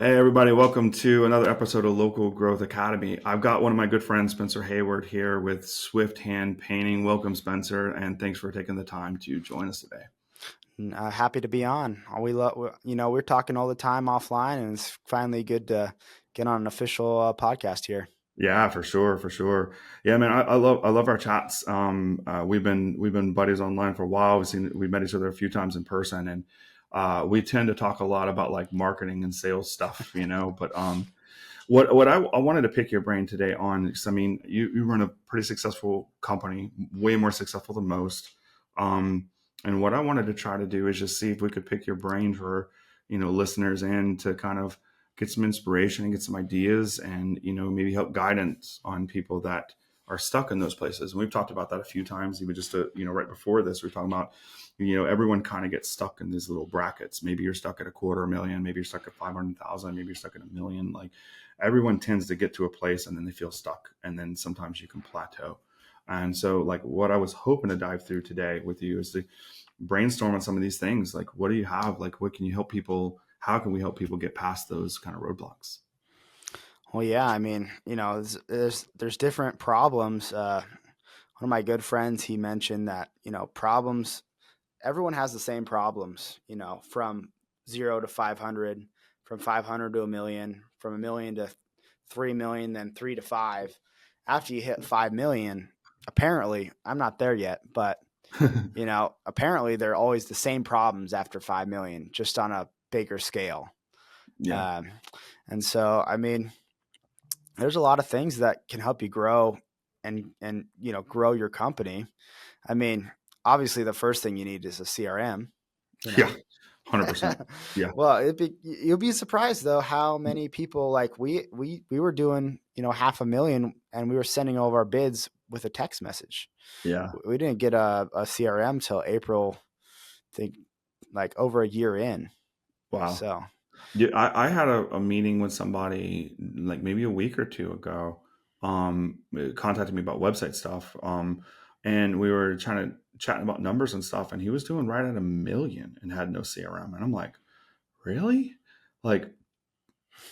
Hey, everybody, welcome to another episode of Local Growth Academy. I've got one of my good friends, Spencer Heyward, here with Swift Hand Painting. Welcome, Spencer, and thanks for taking the time to join us today. Happy to be on. We're talking all the time offline, and it's finally good to get on an official podcast here. Yeah, for sure, for sure. Yeah, man, I love our chats. We've been buddies online for a while. We've met each other a few times in person, and we tend to talk a lot about like marketing and sales stuff, But what I wanted to pick your brain today on, because I mean, you run a pretty successful company, way more successful than most. And what I wanted to try to do is just see if we could pick your brain for, listeners and to kind of get some inspiration and get some ideas and, maybe help guidance on people that are stuck in those places. And we've talked about that a few times, even just right before this, we are talking about, everyone kind of gets stuck in these little brackets. Maybe you're stuck at $250,000, maybe you're stuck at 500,000, maybe you're stuck at 1 million. Like everyone tends to get to a place and then they feel stuck. And then sometimes you can plateau. And so like what I was hoping to dive through today with you is to brainstorm on some of these things. Like, what do you have? Like, what can you help people? How can we help people get past those kind of roadblocks? Well, yeah, I mean, there's different problems. One of my good friends, he mentioned that problems. Everyone has the same problems. From 0 to 500, from 500 to 1 million, from 1 million to 3 million, then 3 to 5. After you hit 5 million, apparently, I'm not there yet, but apparently they're always the same problems after 5 million, just on a bigger scale. Yeah. Um, and so, I mean, there's a lot of things that can help you grow and grow your company. I mean, obviously the first thing you need is a CRM, you Yeah. know. 100%. Yeah. Well, you'll be surprised though how many people like we were doing, 500,000 and we were sending all of our bids with a text message. Yeah. We didn't get a CRM till April, I think, like over a year in. Wow. So, Yeah, I had a meeting with somebody like maybe a week or two ago, contacted me about website stuff. And we were trying to chatting about numbers and stuff, and he was doing right at 1 million and had no CRM. And I'm like, really? Like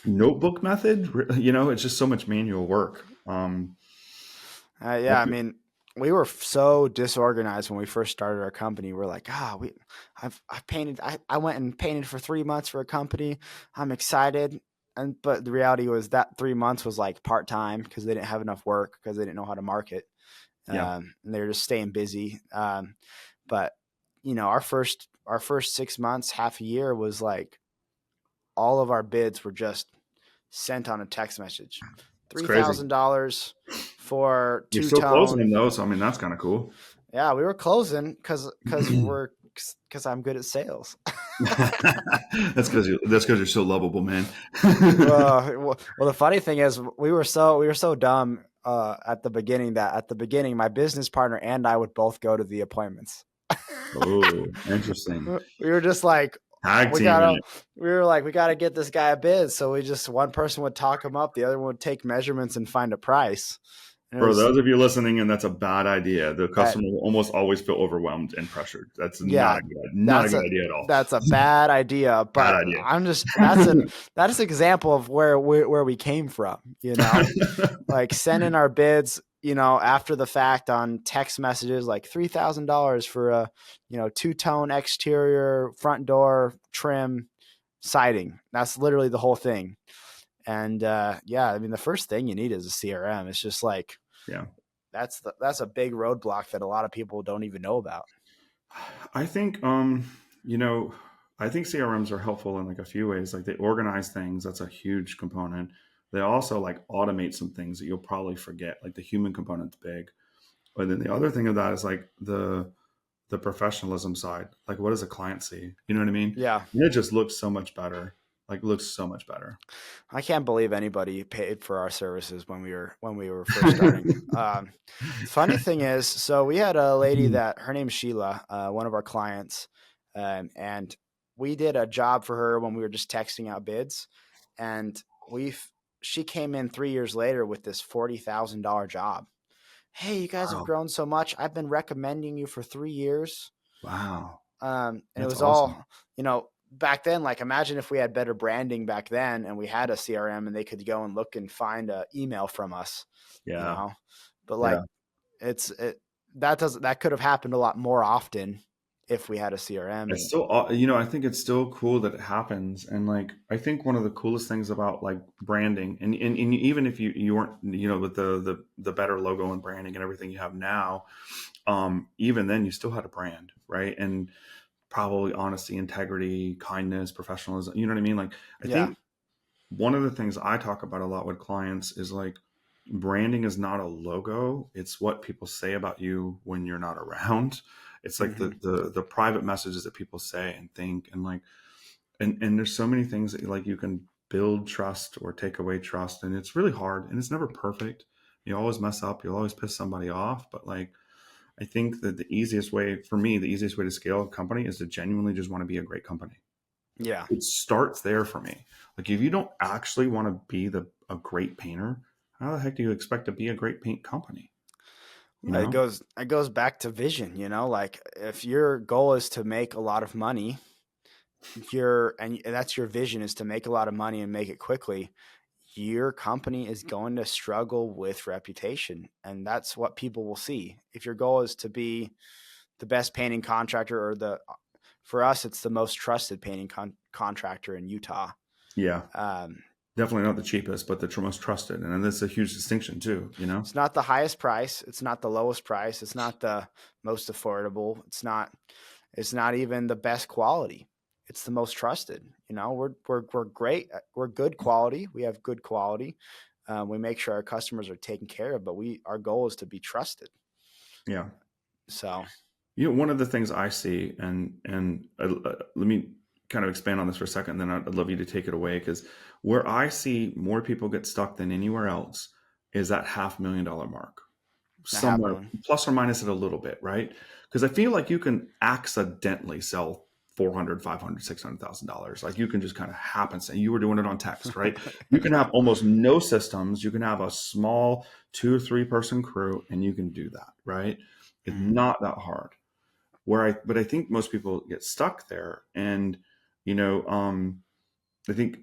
notebook method? It's just so much manual work. yeah, I mean, we were so disorganized when we first started our company. We're like, I've painted, I went and painted for 3 months for a company. I'm excited. But the reality was that 3 months was like part-time because they didn't have enough work because they didn't know how to market. Yeah. And they were just staying busy. But our first 6 months, half a year was like all of our bids were just sent on a text message. It's Three crazy. thousand dollars for You're two still closing them tone. though, so I mean that's kind of cool. Yeah, we were closing because I'm good at sales. That's because you're so lovable, man. Well, the funny thing is, we were so dumb at the beginning that at the beginning, my business partner and I would both go to the appointments. Oh, interesting. We were just like, Tag we teaming gotta, it. we were like, we gotta get this guy a bid. So one person would talk him up, the other one would take measurements and find a price. And it For was those of you listening, and that's a bad idea. The that, customer will almost always feel overwhelmed and pressured. That's not yeah, a not a that's good a idea at all. that's a bad idea. Bad But idea. I'm just that's an example of where we came from. Like sending our bids, after the fact on text messages, like $3,000 for a, two-tone exterior front door trim siding. That's literally the whole thing. And yeah, I mean, the first thing you need is a CRM. It's just like Yeah. that's a big roadblock that a lot of people don't even know about. I think you know, I think CRMs are helpful in like a few ways. Like they organize things, that's a huge component. They also like automate some things that you'll probably forget. Like the human component's big. But then the other thing of that is like the professionalism side. Like what does a client see? You know what I mean? Yeah, And it just looks so much better. Like looks so much better. I can't believe anybody paid for our services when we were first starting. Funny thing is, so we had a lady that her name's Sheila, one of our clients, and we did a job for her when we were just texting out bids, and she came in 3 years later with this $40,000 job. Hey, you guys have Wow. grown so much. I've been recommending you for 3 years. Wow. And it That's was awesome. all, back then, like imagine if we had better branding back then and we had a CRM and they could go and look and find a email from us, you Yeah. know, but like Yeah. that could have happened a lot more often if we had a CRM. It's And still, I think it's still cool that it happens. And like, I think one of the coolest things about like branding, and even if you weren't, with the better logo and branding and everything you have now, even then you still had a brand, right? And probably honesty, integrity, kindness, professionalism. You know what I mean? Like, I yeah. think one of the things I talk about a lot with clients is like branding is not a logo. It's what people say about you when you're not around. It's like Hmm. the private messages that people say and think, and like, and there's so many things that like you can build trust or take away trust. And it's really hard and it's never perfect. You always mess up. You'll always piss somebody off. But like, I think that the easiest way for me, the easiest way to scale a company is to genuinely just want to be a great company. Yeah. It starts there for me. Like if you don't actually want to be a great painter, how the heck do you expect to be a great paint company? You Well, know? it goes back to vision, like if your goal is to make a lot of money, and that's your vision, is to make a lot of money and make it quickly, your company is going to struggle with reputation, and that's what people will see. If your goal is to be the best painting contractor, or for us it's the most trusted painting contractor in Utah. Yeah. um, Definitely not the cheapest, but the most trusted. And that's a huge distinction too, you know? it's not the highest price, it's not the lowest price, it's not the most affordable, it's not even the best quality. It's the most trusted. We're great. We're good quality. We have good quality. We make sure our customers are taken care of, but our goal is to be trusted. Yeah. So One of the things I see, and let me kind of expand on this for a second, and then I'd love you to take it away, because where I see more people get stuck than anywhere else is that $500,000 mark, a half somewhere million. plus or minus it a little bit, right? Because I feel like you can accidentally sell 400, 500, $600,000. Like you can just kind of happen. Say you were doing it on text, right? You can have almost no systems. You can have a small 2 or 3 person crew, and you can do that, right? It's Mhm. not that hard. But I think most people get stuck there. And, you know, I think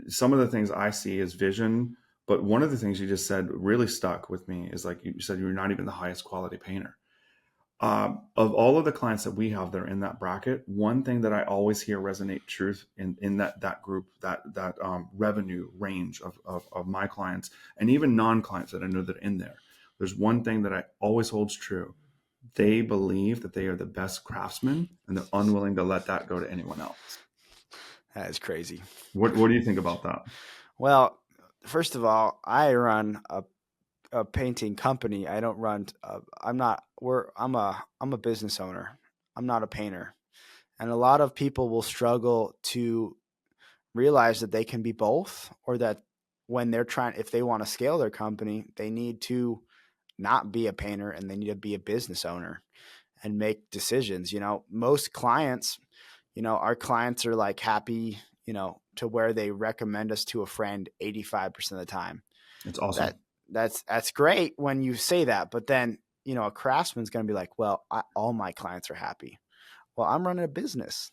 some of the things I see is vision. But one of the things you just said really stuck with me is like you said, you're not even the highest quality painter. Of all of the clients that we have that are in that bracket, one thing that I always hear resonate truth in that group, that revenue range of my clients and even non-clients that I know that are in there. There's one thing that I always holds true. They believe that they are the best craftsmen and they're unwilling to let that go to anyone else. That is crazy. What do you think about that? Well, first of all, I run a painting company. I don't run. I'm not. I'm a business owner. I'm not a painter. And a lot of people will struggle to realize that they can be both, or that when if they want to scale their company, they need to not be a painter and they need to be a business owner and make decisions. Most clients, our clients are like happy, to where they recommend us to a friend 85% of the time. It's awesome. That that's great when you say that, but then, a craftsman's going to be like, well, all my clients are happy. Well, I'm running a business.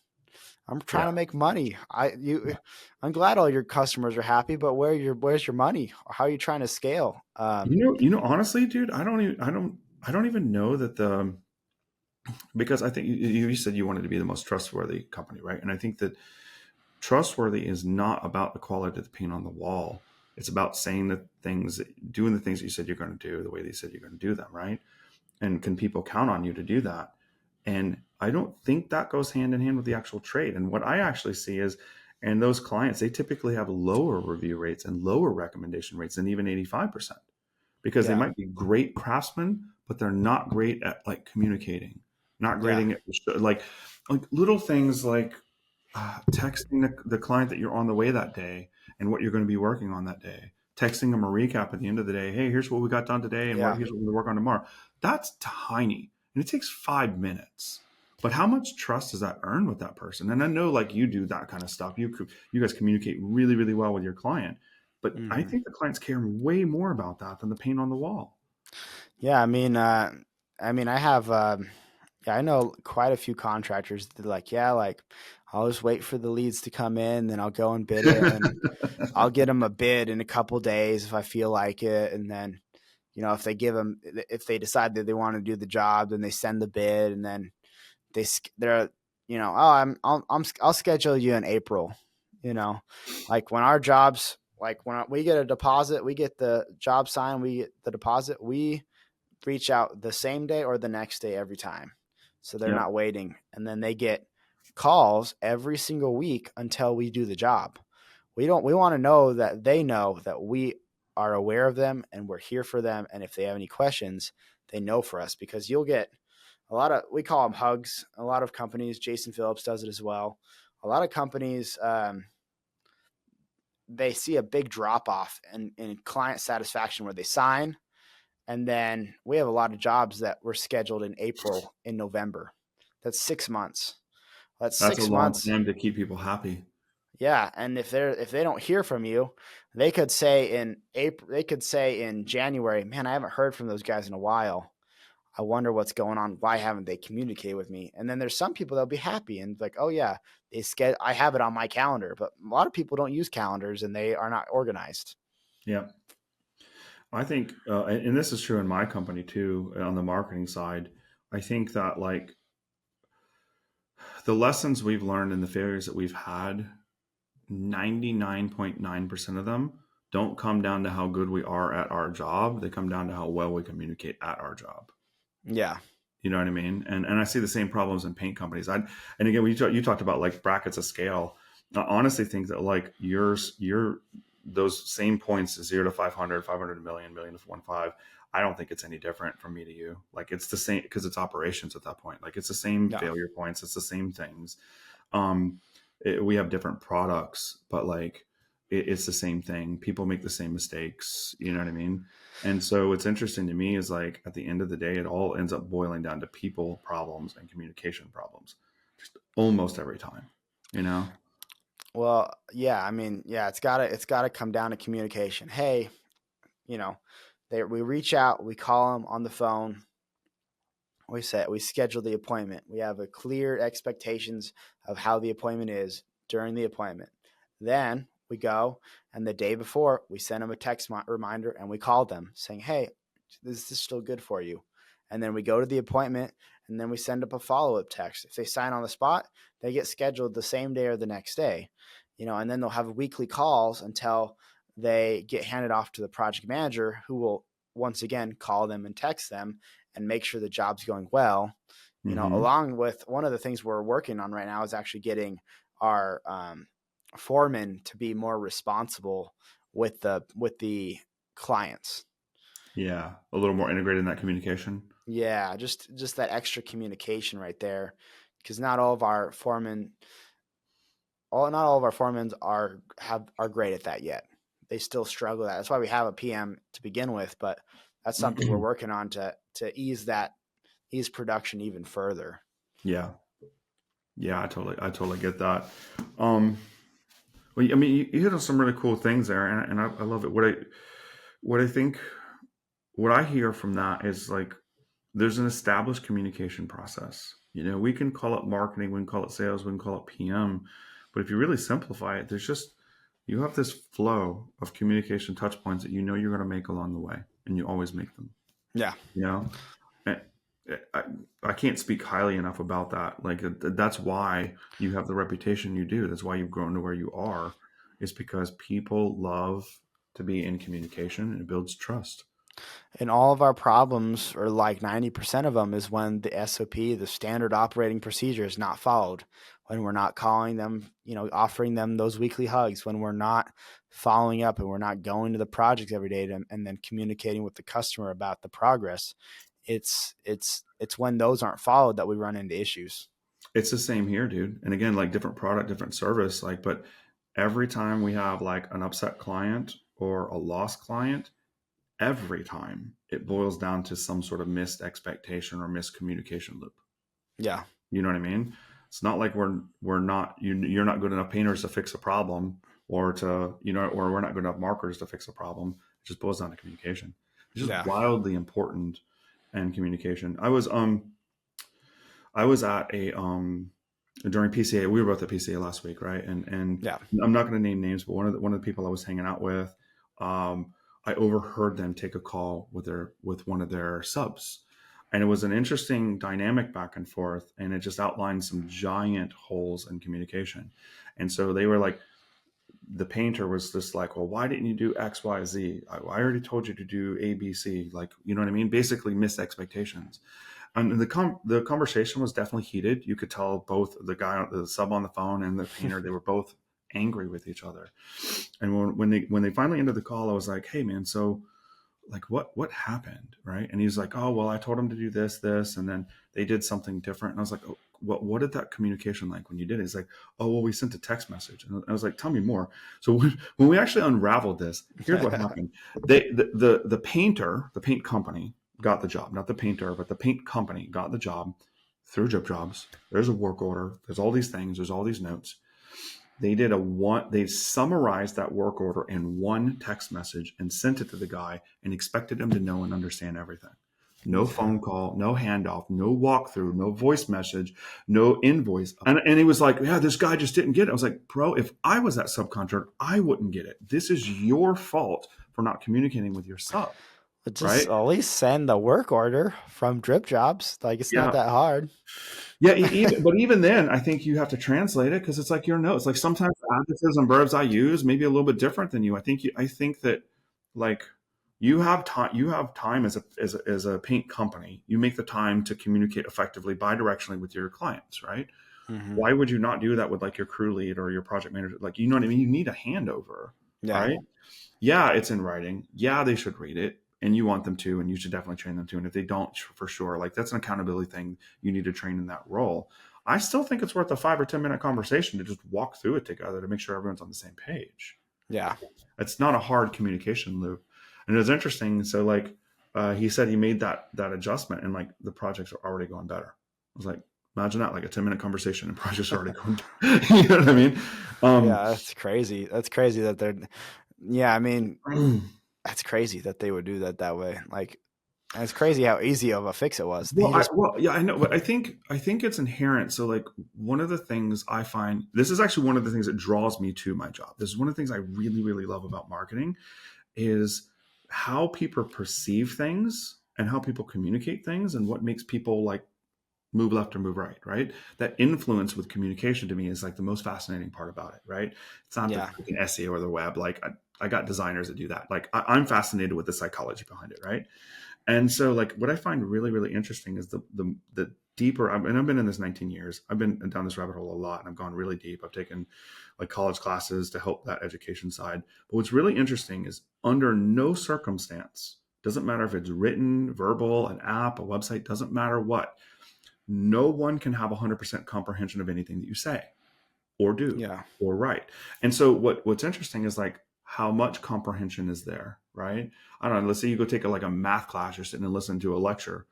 I'm trying Yeah. to make money. I'm glad all your customers are happy, but where's your money? How are you trying to scale? Honestly, dude, I don't even know that because I think you said you wanted to be the most trustworthy company, right? And I think that trustworthy is not about the quality of the paint on the wall. It's about saying the things, doing the things that you said you're going to do, the way they said you're going to do them, right? And can people count on you to do that? And I don't think that goes hand in hand with the actual trade. And what I actually see is, and those clients, they typically have lower review rates and lower recommendation rates than even 85%, because they Yeah, might be great craftsmen, but they're not great at like communicating, not great yeah, at like little things like texting the client that you're on the way that day and what you're going to be working on that day, texting them a recap at the end of the day. Hey, here's what we got done today, and yeah. here's what we're going to work on tomorrow. That's tiny, and it takes 5 minutes. But how much trust does that earn with that person? And I know, like you do that kind of stuff. You guys communicate really, really well with your client. But I Hmm. think the clients care way more about that than the paint on the wall. Yeah. I mean, I have, yeah, I know quite a few contractors that are like, yeah, like I'll just wait for the leads to come in, then I'll go and bid it, and I'll get them a bid in a couple days if I feel like it, and then if they decide that they want to do the job, then they send the bid, and then they're I'll schedule you in April. Like when our jobs, like when we get a deposit, we get the job signed, we get the deposit, we reach out the same day or the next day every time, so they're Yep. not waiting, and then they get calls every single week until we do the job. We want to know that they know that we are aware of them and we're here for them, and if they have any questions, they know for us, because you'll get we call them hugs. A lot of companies, Jason Phillips does it as well. A lot of companies, they see a big drop off in client satisfaction where they sign, and then we have a lot of jobs that were scheduled in April, in November. That's 6 months. That's That's a six long months. time to keep people happy. Yeah, and if they don't hear from you, they could say in April, they could say in January, man, I haven't heard from those guys in a while. I wonder what's going on. Why haven't they communicated with me? And then there's some people that'll be happy and like, oh yeah, I have it on my calendar. But a lot of people don't use calendars and they are not organized. Yeah. I think, and this is true in my company too, on the marketing side. I think that like the lessons we've learned and the failures that we've had, 99.9% of them don't come down to how good we are at our job. They come down to how well we communicate at our job. Yeah. You know what I mean? And I see the same problems in paint companies. And again, you talked about like brackets of scale. I honestly think that like your those same points, 0 to 500, 500 to million, million to 1.5. I don't think it's any different from me to you. Like it's the same, because it's operations at that point. Like it's the same No. failure points. It's the same things. Um, we have different products, but like it's the same thing. People make the same mistakes. You know what I mean? And so what's interesting to me is like at the end of the day, it all ends up boiling down to people problems and communication problems, just almost every time. You know? Well, yeah, I mean, yeah, it's gotta come down to communication. Hey, you know, we reach out, we call them on the phone, we schedule the appointment. We have a clear expectations of how the appointment is during the appointment. Then we go, and the day before we send them a text reminder, and we call them saying, "Hey, this is still good for you." And then we go to the appointment, and then we send up a follow-up text. If they sign on the spot, they get scheduled the same day or the next day. And then they'll have weekly calls until they get handed off to the project manager, who will once again call them and text them and make sure the job's going well. Mm-hmm. Along with, one of the things we're working on right now is actually getting our foreman to be more responsible with the clients. Yeah. A little more integrated in that communication. Yeah, just that extra communication right there, because not all of our foremen, not all of our foremans are great at that yet. They still struggle with that. That's why we have a PM to begin with, but that's something we're working on to ease production even further. Yeah. Yeah. I totally get that. Um, well, I mean, you hit on some really cool things there, and I love it. What I think, what I hear from that is like there's an established communication process. We can call it marketing, we can call it sales, we can call it PM, but if you really simplify it, there's just you have this flow of communication touch points that you're going to make along the way, and you always make them. Yeah. You know, And I, I can't speak highly enough about that. Like that's why you have the reputation you do. That's why you've grown to where you are. Is because people love to be in communication, and it builds trust. And all of our problems, or like 90% of them, is when the SOP, the standard operating procedure, is not followed. When we're not calling them, offering them those weekly hugs, when we're not following up and we're not going to the projects every day and then communicating with the customer about the progress. It's when those aren't followed that we run into issues. It's the same here, dude. And again, like different product, different service. Like, but every time we have like an upset client or a lost client, every time it boils down to some sort of missed expectation or miscommunication loop. Yeah. You know what I mean? It's not like we're not you're not good enough painters to fix a problem, or or we're not good enough marketers to fix a problem. It just boils down to communication. It's just Yeah. wildly important. And communication. I was at during PCA. We were both at PCA last week, right? And Yeah. I'm not going to name names, but one of the people I was hanging out with, I overheard them take a call with one of their subs, and it was an interesting dynamic back and forth, and it just outlined some giant holes in communication. And so they were like, the painter was just like, well, why didn't you do X, Y, Z? I already told you to do A, B, C. Like, you know what I mean? Basically, missed expectations. And the conversation was definitely heated. You could tell both the sub on the phone and the painter, they were both angry with each other. And when they finally ended the call, I was like, hey man, so like what happened, right? And he's like, oh well, I told him to do this, and then they did something different. And I was like, oh, what did that communication like when you did it? He's like, oh well, we sent a text message. And I was like, tell me more. So when we actually unraveled this, here's what happened. The painter, the paint company got the job, not the painter, but the paint company got the job through Drip Jobs. There's a work order. There's all these things. There's all these notes. They summarized that work order in one text message and sent it to the guy and expected him to know and understand everything. No phone call, no handoff, no walkthrough, no voice message, no invoice. And he was like, yeah, this guy just didn't get it. I was like, bro, if I was that subcontractor, I wouldn't get it. This is your fault for not communicating with your sub, But just right? at least send the work order from Drip Jobs. Like, it's not Yeah. that hard. Yeah, but even then, I think you have to translate it because it's like your notes. Like sometimes the adjectives and verbs I use may be a little bit different than you. I think that like you have time. You have time as a paint company. You make the time to communicate effectively bidirectionally with your clients, right? Mm-hmm. Why would you not do that with like your crew lead or your project manager? Like, you know what I mean? You need a handover, Yeah. right? Yeah, it's in writing. Yeah, they should read it, and you want them to, and you should definitely train them to. And if they don't, for sure, like that's an accountability thing. You need to train in that role. I still think it's worth a 5 or 10 minute conversation to just walk through it together to make sure everyone's on the same page. Yeah. It's not a hard communication loop, and it was interesting. So like he said, he made that adjustment, and like the projects are already going better. I was like, imagine that, like a 10 minute conversation, and projects are already going. You know what I mean? Yeah. That's crazy. That's crazy that they're, yeah. I mean, that's crazy that they would do that way. Like, and it's crazy how easy of a fix it was. He just, Yeah, I know, but I think it's inherent. So, like, one of the things I find, this is actually one of the things that draws me to my job. This is one of the things I really, really love about marketing is how people perceive things and how people communicate things and what makes people like move left or move right, right? That influence with communication to me is like the most fascinating part about it, right? It's not the yeah. freaking SEO or the web. Like, I got designers that do that. Like, I'm fascinated with the psychology behind it, right? And so, like, what I find really, really interesting is the deeper. And I've been in this 19 years. I've been down this rabbit hole a lot, and I've gone really deep. I've taken like college classes to help that education side. But what's really interesting is under no circumstance, doesn't matter if it's written, verbal, an app, a website, doesn't matter what. No one can have 100% comprehension of anything that you say or do Yeah. or write. And so what's interesting is like how much comprehension is there, right? I don't know. Let's say you go take like a math class, you're sitting and listening to a lecture.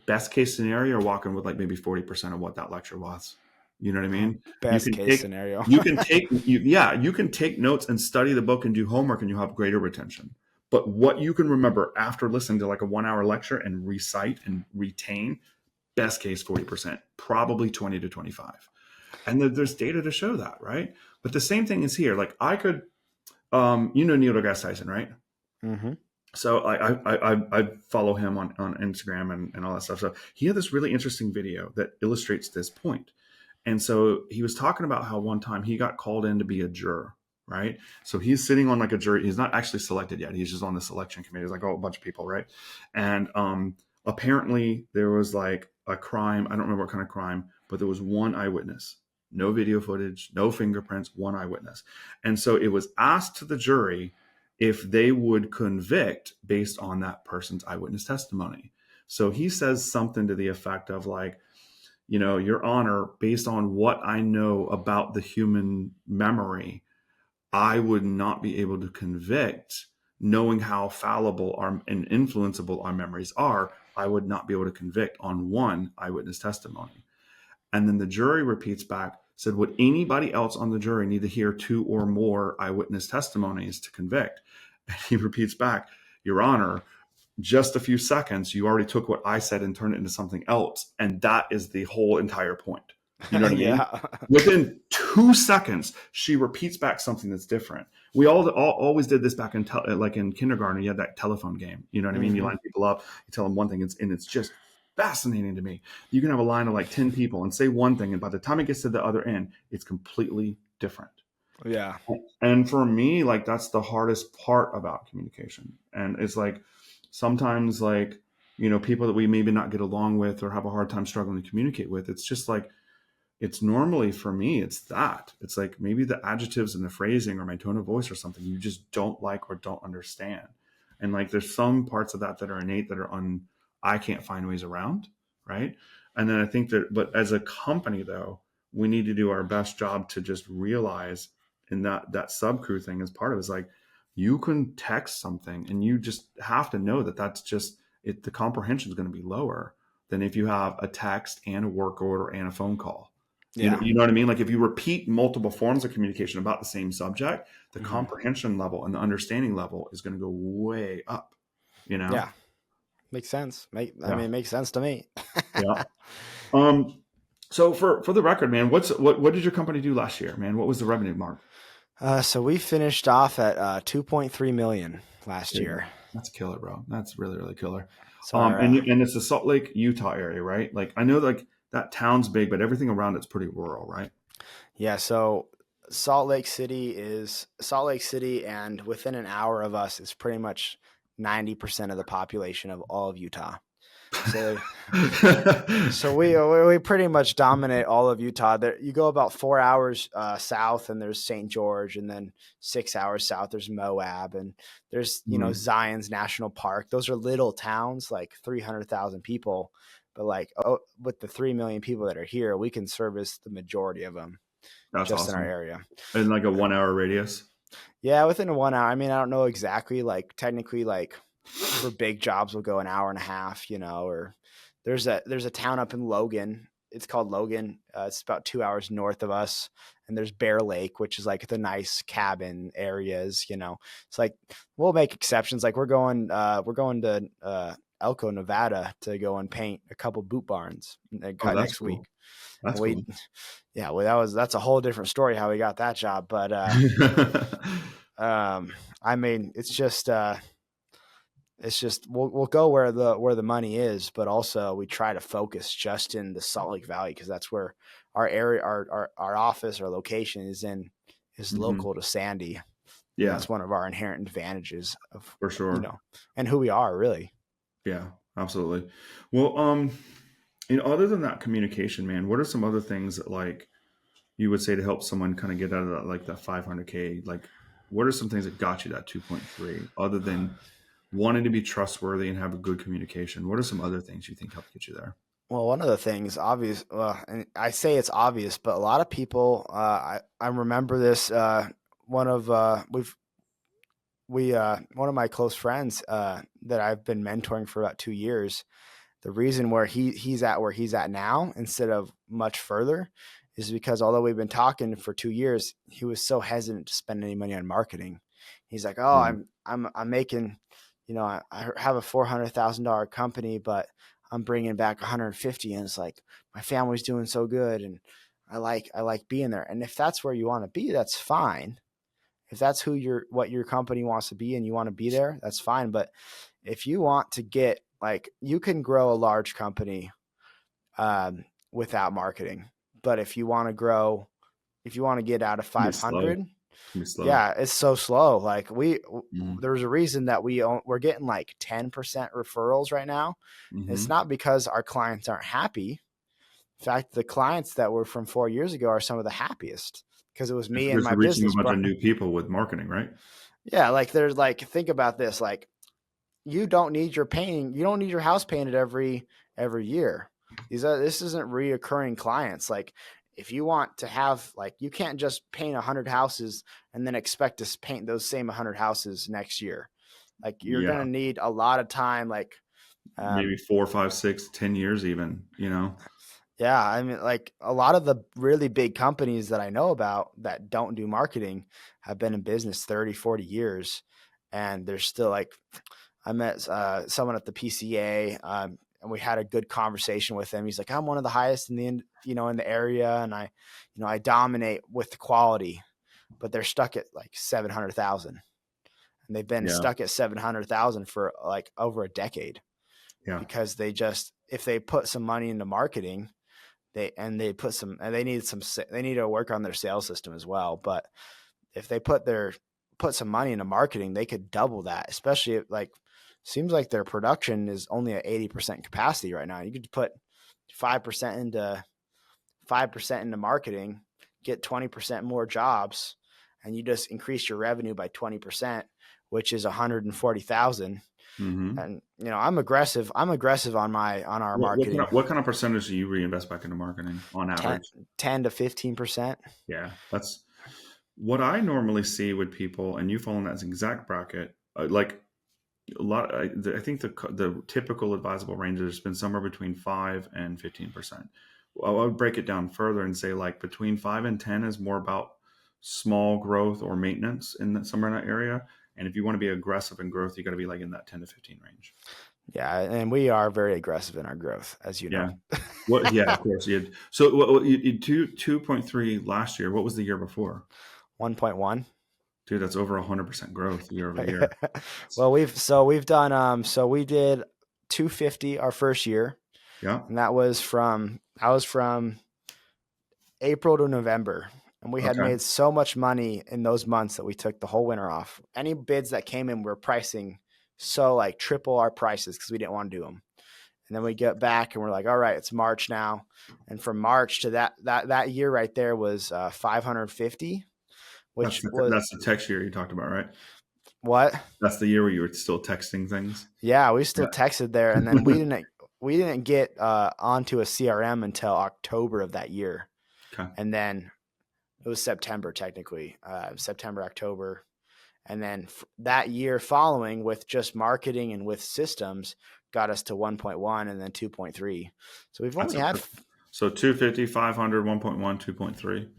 Best case scenario, you're walking with like maybe 40% of what that lecture was. You know what I mean? You Best can case take scenario. you can take notes and study the book and do homework and you have greater retention. But what you can remember after listening to like a 1 hour lecture and recite and retain, best case 40%, probably 20 to 25. And there's data to show that, right? But the same thing is here. Like I could, Neil deGrasse Tyson, right? Mm-hmm. So I follow him on Instagram and all that stuff. So he had this really interesting video that illustrates this point. And so he was talking about how one time he got called in to be a juror, right? So he's sitting on like a jury. He's not actually selected yet. He's just on the selection committee. It's like, oh, a bunch of people, right? And apparently there was like a crime. I don't remember what kind of crime, but there was one eyewitness. No video footage, no fingerprints, one eyewitness. And so it was asked to the jury if they would convict based on that person's eyewitness testimony. So he says something to the effect of like, Your Honor, based on what I know about the human memory, I would not be able to convict, knowing how fallible and influenceable our memories are. I would not be able to convict on one eyewitness testimony. And then the jury repeats back, said, would anybody else on the jury need to hear 2 or more eyewitness testimonies to convict? And he repeats back, Your Honor, just a few seconds, you already took what I said and turned it into something else. And that is the whole entire point. You know what I mean? Yeah. Within 2 seconds, she repeats back something that's different. We all always did this back in like in kindergarten. You had that telephone game. You know what I mean? You Hmm. line people up, you tell them one thing, and it's just fascinating to me. You can have a line of like 10 people and say one thing, and by the time it gets to the other end, it's completely different. Yeah. And for me, like that's the hardest part about communication. And it's like sometimes like, people that we maybe not get along with or have a hard time struggling to communicate with, it's just like it's normally for me, it's that. It's like maybe the adjectives and the phrasing or my tone of voice or something you just don't like or don't understand. And like there's some parts of that are innate that are I can't find ways around, right? And then I think that, but as a company though, we need to do our best job to just realize, and that sub crew thing is part of it, is like you can text something and you just have to know that that's just it. The comprehension is going to be lower than if you have a text and a work order and a phone call. Yeah. You know what I mean? Like if you repeat multiple forms of communication about the same subject, the Hmm. comprehension level and the understanding level is going to go way up, you know? Yeah. Makes sense. I Yeah. mean, it makes sense to me. Yeah. Um, so for the record, man, what did your company do last year, man? What was the revenue mark? So we finished off at 2.3 million last There you go. year. That's killer, bro. That's really, really killer. So our And it's the Salt Lake, Utah area, right? Like I know like that town's big, but everything around it's pretty rural, right? yeah, so Salt Lake City, and within an hour of us is pretty much 90% of the population of all of Utah. So So we pretty much dominate all of Utah. There, you go about 4 hours south, and there's St. George, and then 6 hours south there's Moab, and there's Mhm. Zion's National Park. Those are little towns, like 300,000 people, but like with the 3 million people that are here, we can service the majority of them That's just in our awesome. area. In like a 1 hour radius. Yeah, within a 1 hour. I mean, I don't know exactly. Like technically, like for big jobs, we'll go an hour and a half. Or there's a town up in Logan. It's called Logan. It's about 2 hours north of us, and there's Bear Lake, which is like the nice cabin areas. It's like we'll make exceptions. Like we're going to Elko, Nevada, to go and paint a couple boot barns Oh, that's next week. cool. That's We, cool. yeah, well, that's a whole different story how we got that job, but I mean, it's just we'll go where the money is, but also we try to focus just in the Salt Lake Valley, because that's where our area, our office, our location is Hmm. local to Sandy, and Yeah, that's one of our inherent advantages of for you sure. know and who we are really. Yeah, absolutely. Well, other than that communication, man, what are some other things that like you would say to help someone kind of get out of that, like that 500K? Like, what are some things that got you that 2.3 other than wanting to be trustworthy and have a good communication? What are some other things you think helped get you there? Well, one of the things obvious, and I say it's obvious, but a lot of people, I remember this. One of one of my close friends that I've been mentoring for about 2 years. The reason where he's at where he's at now instead of much further is because although we've been talking for 2 years, he was so hesitant to spend any money on marketing. He's like, "Oh, Right. I'm making, I have a $400,000 company, but I'm bringing back 150, and it's like my family's doing so good, and I like being there. And if that's where you want to be, that's fine. If that's what your company wants to be and you want to be there, that's fine. But if you want to get like you can grow a large company without marketing, but if you want to get out of It can be slow. It 500, can be slow. yeah, it's so slow. Like Hmm. there's a reason that we're getting like 10% referrals right now. It's Hmm. not because our clients aren't happy. In fact, the clients that were from 4 years ago are some of the happiest because it was me and Because my you're reaching a business bunch of partner. new people with marketing, right? Yeah, like there's like think about this. Like you don't need your house painted every year. This isn't reoccurring clients. Like if you want to have like you can't just paint 100 houses and then expect to paint those same 100 houses next year. Like you're Yeah, gonna need a lot of time. Like maybe um, 4, 5, 6, 10 years even. yeah, I mean, like a lot of the really big companies that I know about that don't do marketing have been in business 30, 40 years. And they're still like, I met someone at the PCA. we had a good conversation with him. He's like, I'm one of the highest in the area. And I dominate with the quality, but they're stuck at like 700,000, and they've been Yeah. stuck at 700,000 for like over a decade, Yeah. because if they put some money into marketing, they need to work on their sales system as well. But if they put some money into marketing, they could double that, especially if, like, seems like their production is only at 80% capacity right now. You could put 5% into marketing, get 20% more jobs, and you just increase your revenue by 20%, which is 140,000. Mm-hmm. And I'm aggressive on our marketing. What kind of percentage do you reinvest back into marketing on 10, average? 10 to 15%. Yeah, that's what I normally see with people, and you fall in that exact bracket. Like a lot, I think the typical advisable range has been somewhere between 5 and 15%. I would break it down further and say like between 5 and 10 is more about small growth or maintenance somewhere in that area. And if you want to be aggressive in growth, you got to be like in that 10 to 15 range. Yeah, and we are very aggressive in our growth, as you know. Yeah. What? Yeah, of course. You 2.3 last year. What was the year before? 1.1. Dude, that's over 100% growth year over year. Well, we did 250 our first year, Yeah. and that was from April to November. And we had Okay. made so much money in those months that we took the whole winter off. Any bids that came in, we were pricing so like triple our prices because we didn't want to do them. And then we get back and we're like, all right, it's March now. And from March to that year right there was 550, which was That's the text year you talked about, right? what? That's the year where you were still texting things. Yeah, we still Yeah. texted there, and then we didn't get onto a CRM until October of that year. Okay. And then it was September, technically, September, October. And then that year following, with just marketing and with systems, got us to 1.1 and then 2.3. So we've only had. So 250, 500, 1.1, 2.3.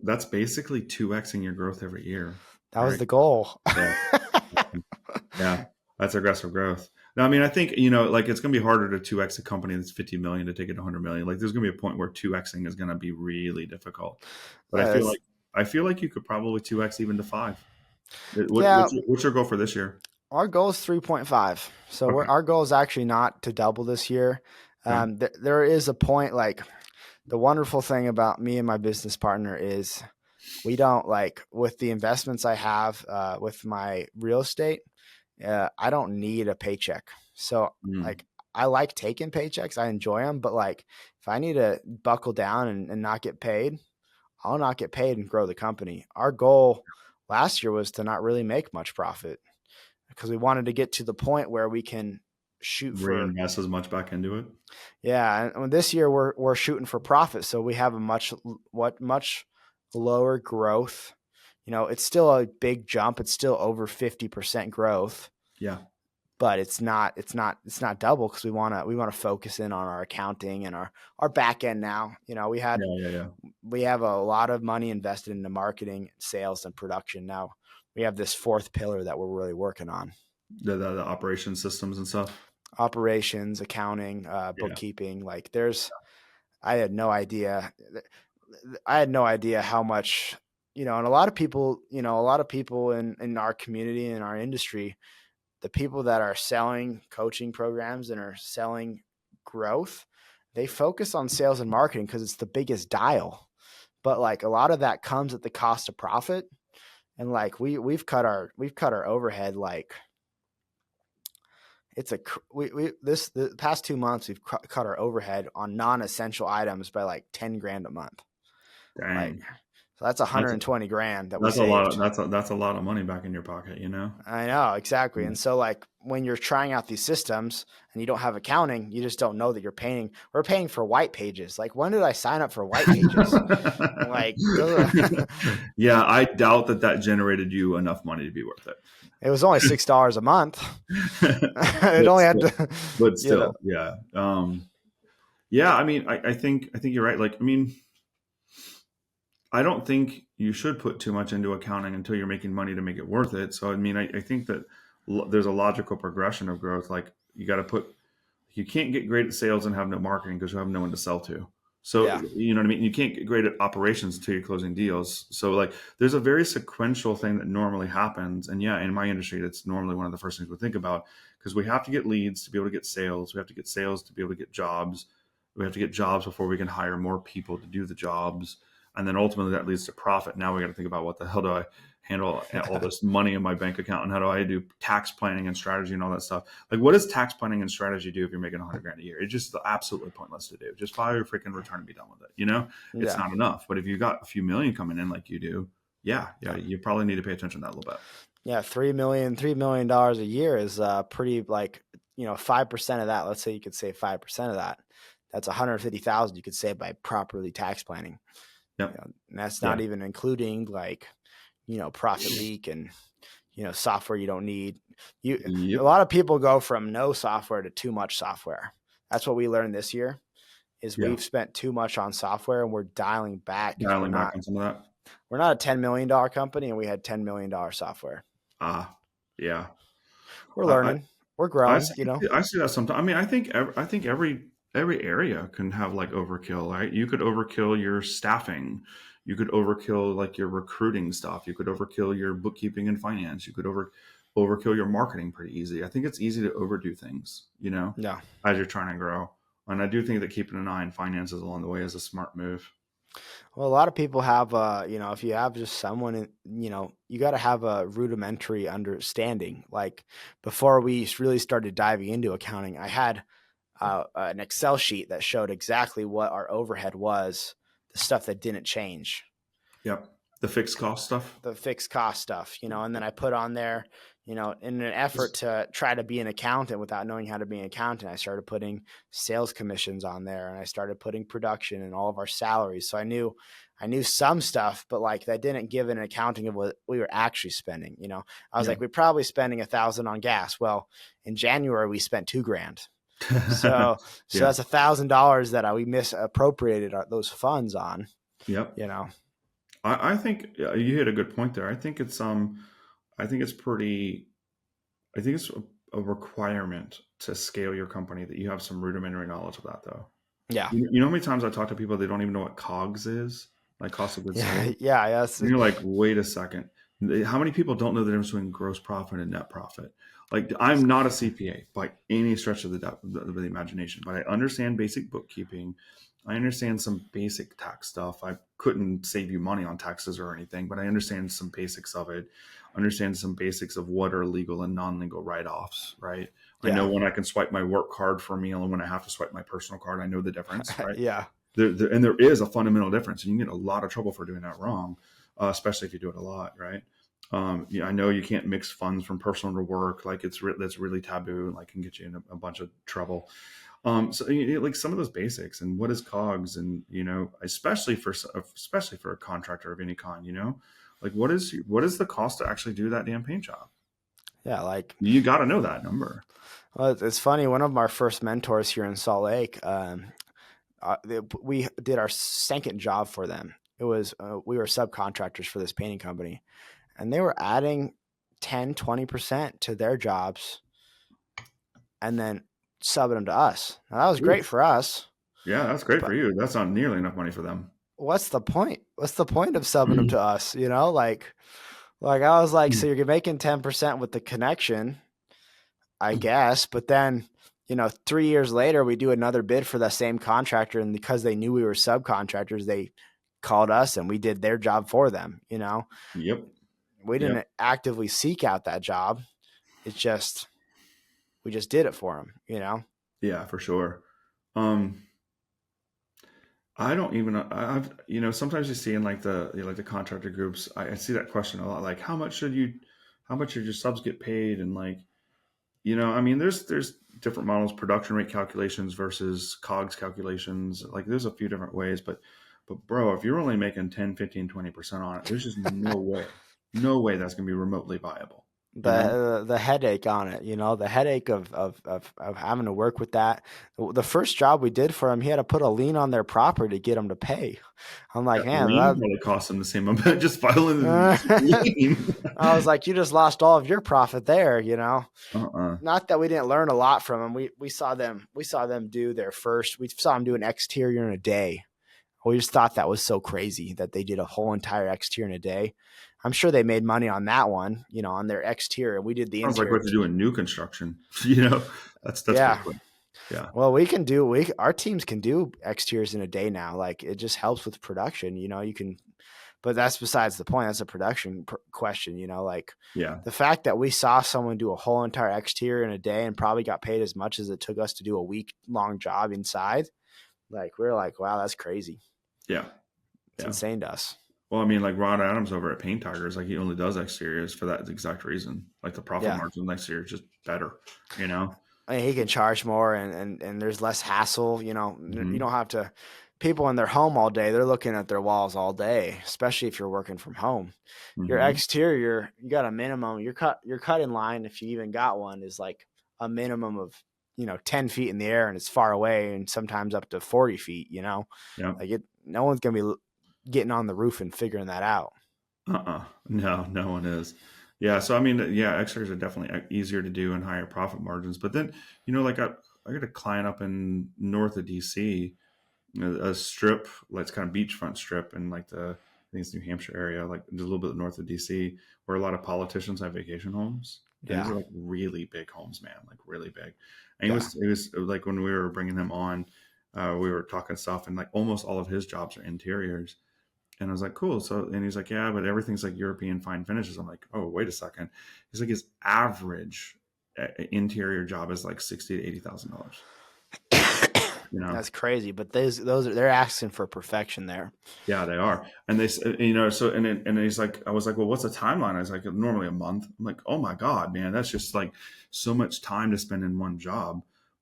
That's basically 2xing your growth every year. That was the goal. Yeah. Yeah. That's aggressive growth. Now, I mean, I think, like it's going to be harder to 2x a company that's 50 million to take it to 100 million. Like there's going to be a point where 2xing is going to be really difficult. But I feel like you could probably 2x even to 5. What's your goal for this year? Our goal is 3.5. So our goal is actually not to double this year. Okay. There is a point, like the wonderful thing about me and my business partner is we don't, like, with the investments I have with my real estate, I don't need a paycheck. So like I like taking paychecks. I enjoy them. But like if I need to buckle down and not get paid, I'll not get paid and grow the company. Our goal last year was to not really make much profit because we wanted to get to the point where we can reinvest as much back into it. Yeah. And this year we're shooting for profit. So we have a much lower growth. It's still a big jump. It's still over 50% growth. Yeah. But it's not double because we want to focus in on our accounting and our back end now. We have a lot of money invested into marketing, sales, and production. Now we have this fourth pillar that we're really working on. The operation systems and stuff. Operations, accounting, bookkeeping. Like I had no idea how much, and a lot of people in our community, in our industry, the people that are selling coaching programs and are selling growth, they focus on sales and marketing because it's the biggest dial. But like a lot of that comes at the cost of profit. And like we've cut our overhead. Like the past 2 months, we've cut our overhead on non-essential items by like 10 grand a month. Dang. Like, so that's 120 grand that we saved. That's a lot of money back in your pocket, I know, exactly. And so like when you're trying out these systems and you don't have accounting, you just don't know that we're paying for white pages. Like, when did I sign up for white pages? Like, yeah, I doubt that generated you enough money to be worth it. It was only $6 a month. It only had to, but still, yeah. Yeah. I mean, I think you're right. Like, I mean, I don't think you should put too much into accounting until you're making money to make it worth it. So, I mean, I think that there's a logical progression of growth. Like you got to put You can't get great at sales and have no marketing because you have no one to sell to. So, Yeah. you know what I mean? You can't get great at operations until you're closing deals. So, like, there's a very sequential thing that normally happens. And yeah, in my industry, that's normally one of the first things we think about, because we have to get leads to be able to get sales. We have to get sales to be able to get jobs. We have to get jobs before we can hire more people to do the jobs. And then ultimately that leads to profit. Now we got to think about, what the hell do I handle all this money in my bank account, and how do I do tax planning and strategy and all that stuff. Like, what does tax planning and strategy do if you're making 100 grand a year? It's just absolutely pointless to do. Just file your freaking return and be done with it. You know, it's Yeah. not enough. But if you got a few million coming in like you do, yeah, you probably need to pay attention to that a little bit. Yeah. $3 million a year is pretty, like, 5% of that. Let's say you could save 5% of that. That's 150,000 you could save by properly tax planning. Yep. And that's Yeah. not even including, like, profit leak and, software you don't need. A Yep. lot of people go from no software to too much software. That's what we learned this year, is Yeah. we've spent too much on software, and we're dialing back, because Dialing back on some of that. we're not a $10 million company, and we had $10 million software. Yeah. We're I, learning, we're I growing, see, I see that sometimes. I mean, I think every area can have like overkill, right? You could overkill your staffing, you could overkill like your recruiting stuff, you could overkill your bookkeeping and finance, you could overkill your marketing pretty easy. I think it's easy to overdo things, Yeah. as you're trying to grow. And I do think that keeping an eye on finances along the way is a smart move. Well, a lot of people have, if you have just someone, you got to have a rudimentary understanding. Like, before we really started diving into accounting, I had an Excel sheet that showed exactly what our overhead was, the stuff that didn't change, Yep. The fixed cost stuff. the fixed cost stuff, and then I put on there, in an effort to try to be an accountant without knowing how to be an accountant, I started putting sales commissions on there, and I started putting production and all of our salaries. So I knew some stuff, but like, that didn't give an accounting of what we were actually spending. I was Yeah. like, we're probably spending 1,000 on gas. Well, in January we spent $2,000. So Yeah. that's $1,000 that we misappropriated those funds on, Yep. you know. I think you hit a good point there. I think it's pretty. I think it's a requirement to scale your company that you have some rudimentary knowledge of that, though. Yeah. You know how many times I talk to people, they don't even know what COGS is, like cost of goods Yeah. sold. Yeah. Yes. And you're like, wait a second. How many people don't know the difference between gross profit and net profit? Like, I'm not a CPA by any stretch of the imagination, but I understand basic bookkeeping. I understand some basic tax stuff. I couldn't save you money on taxes or anything, but I understand some basics of it. Understand some basics of what are legal and non-legal write-offs, right? I Yeah. know when I can swipe my work card for a meal and when I have to swipe my personal card. I know the difference, right? Yeah. And there is a fundamental difference, and you can get a lot of trouble for doing that wrong, especially if you do it a lot, right? Yeah, I know you can't mix funds from personal to work. Like, that's really taboo, and like can get you in a bunch of trouble. So like some of those basics, and what is COGS, and especially for a contractor of any kind, like what is the cost to actually do that damn paint job? Yeah. Like, You got to know that number. well, it's funny. One of our first mentors here in Salt Lake, we did our second job for them. It was, we were subcontractors for this painting company, and they were adding 10-20% to their jobs and then subbing them to us. Now, that was Ooh, great for us, yeah, that's great for but you. That's not nearly enough money for them. what's the point? What's the point of subbing them to us? Like I was like, so you're making 10% with the connection, I guess, but then 3 years later, we do another bid for the same contractor, and because they knew we were subcontractors, they called us and we did their job for them. Yep. We Yep. didn't actively seek out that job. It's just, we just did it for them. Yeah, for sure. Um, I don't even. I've sometimes you see in like the contractor groups, I see that question a lot. Like, how much should your subs get paid? And like, I mean, there's different models, production rate calculations versus COGS calculations. Like, there's a few different ways, but bro, if you're only making 10, 15, 20% on it, there's just no way that's going to be remotely viable. you know? The headache on it, the headache of having to work with that. The first job we did for him, he had to put a lien on their property to get him to pay. I'm Yeah, like, the man, lien probably cost them the same amount just filing the I lien. was like, you just lost all of your profit there, Uh-uh. Not that we didn't learn a lot from them. We saw them do their first. We saw them do an exterior in a day. We just thought that was so crazy that they did a whole entire exterior in a day. I'm sure they made money on that one, on their exterior. We did the Sounds like interior. what to do in new construction. You know, that's pretty Yeah. quick. Yeah. Well, our teams can do exteriors in a day now. Like it just helps with production. You can, but that's besides the point. That's a production question. Like Yeah. the fact that we saw someone do a whole entire exterior in a day and probably got paid as much as it took us to do a week long job inside. Like we're like, wow, that's crazy. Yeah. It's Yeah. insane to us. Well, I mean, like Ron Adams over at Paint Tigers, like he only does exteriors for that exact reason. Like the profit Yeah. margin next year is just better, you know? I mean, he can charge more and there's less hassle. You Hmm. don't have to. People in their home all day, they're looking at their walls all day, especially if you're working from home. Your Hmm. exterior, you got a minimum. Your cutting line, if you even got one, is like a minimum of 10 feet in the air, and it's far away, and sometimes up to 40 feet. Yeah. Like it. No one's gonna be getting on the roof and figuring that out. No, no one is. Yeah. So, I mean, yeah, exteriors are definitely easier to do and higher profit margins. But then, like I got a client up in north of DC, a strip, like it's kind of beachfront strip in like I think it's New Hampshire area, like just a little bit north of DC, where a lot of politicians have vacation homes. And these Yeah, are like really big homes, man, like really big. And yeah, it was like when we were bringing him on, we were talking stuff, and like almost all of his jobs are interiors. And I was like, cool. So, and he's like, yeah, but everything's like European fine finishes. I'm like, oh, wait a second. He's like, his average interior job is like $60,000 to $80,000. You know, that's crazy. But those are they're asking for perfection there. yeah, they are. And so, and he's like, I was like, well, what's the timeline? I was like, normally a month. I'm like, oh my God, man, that's just like so much time to spend in one job.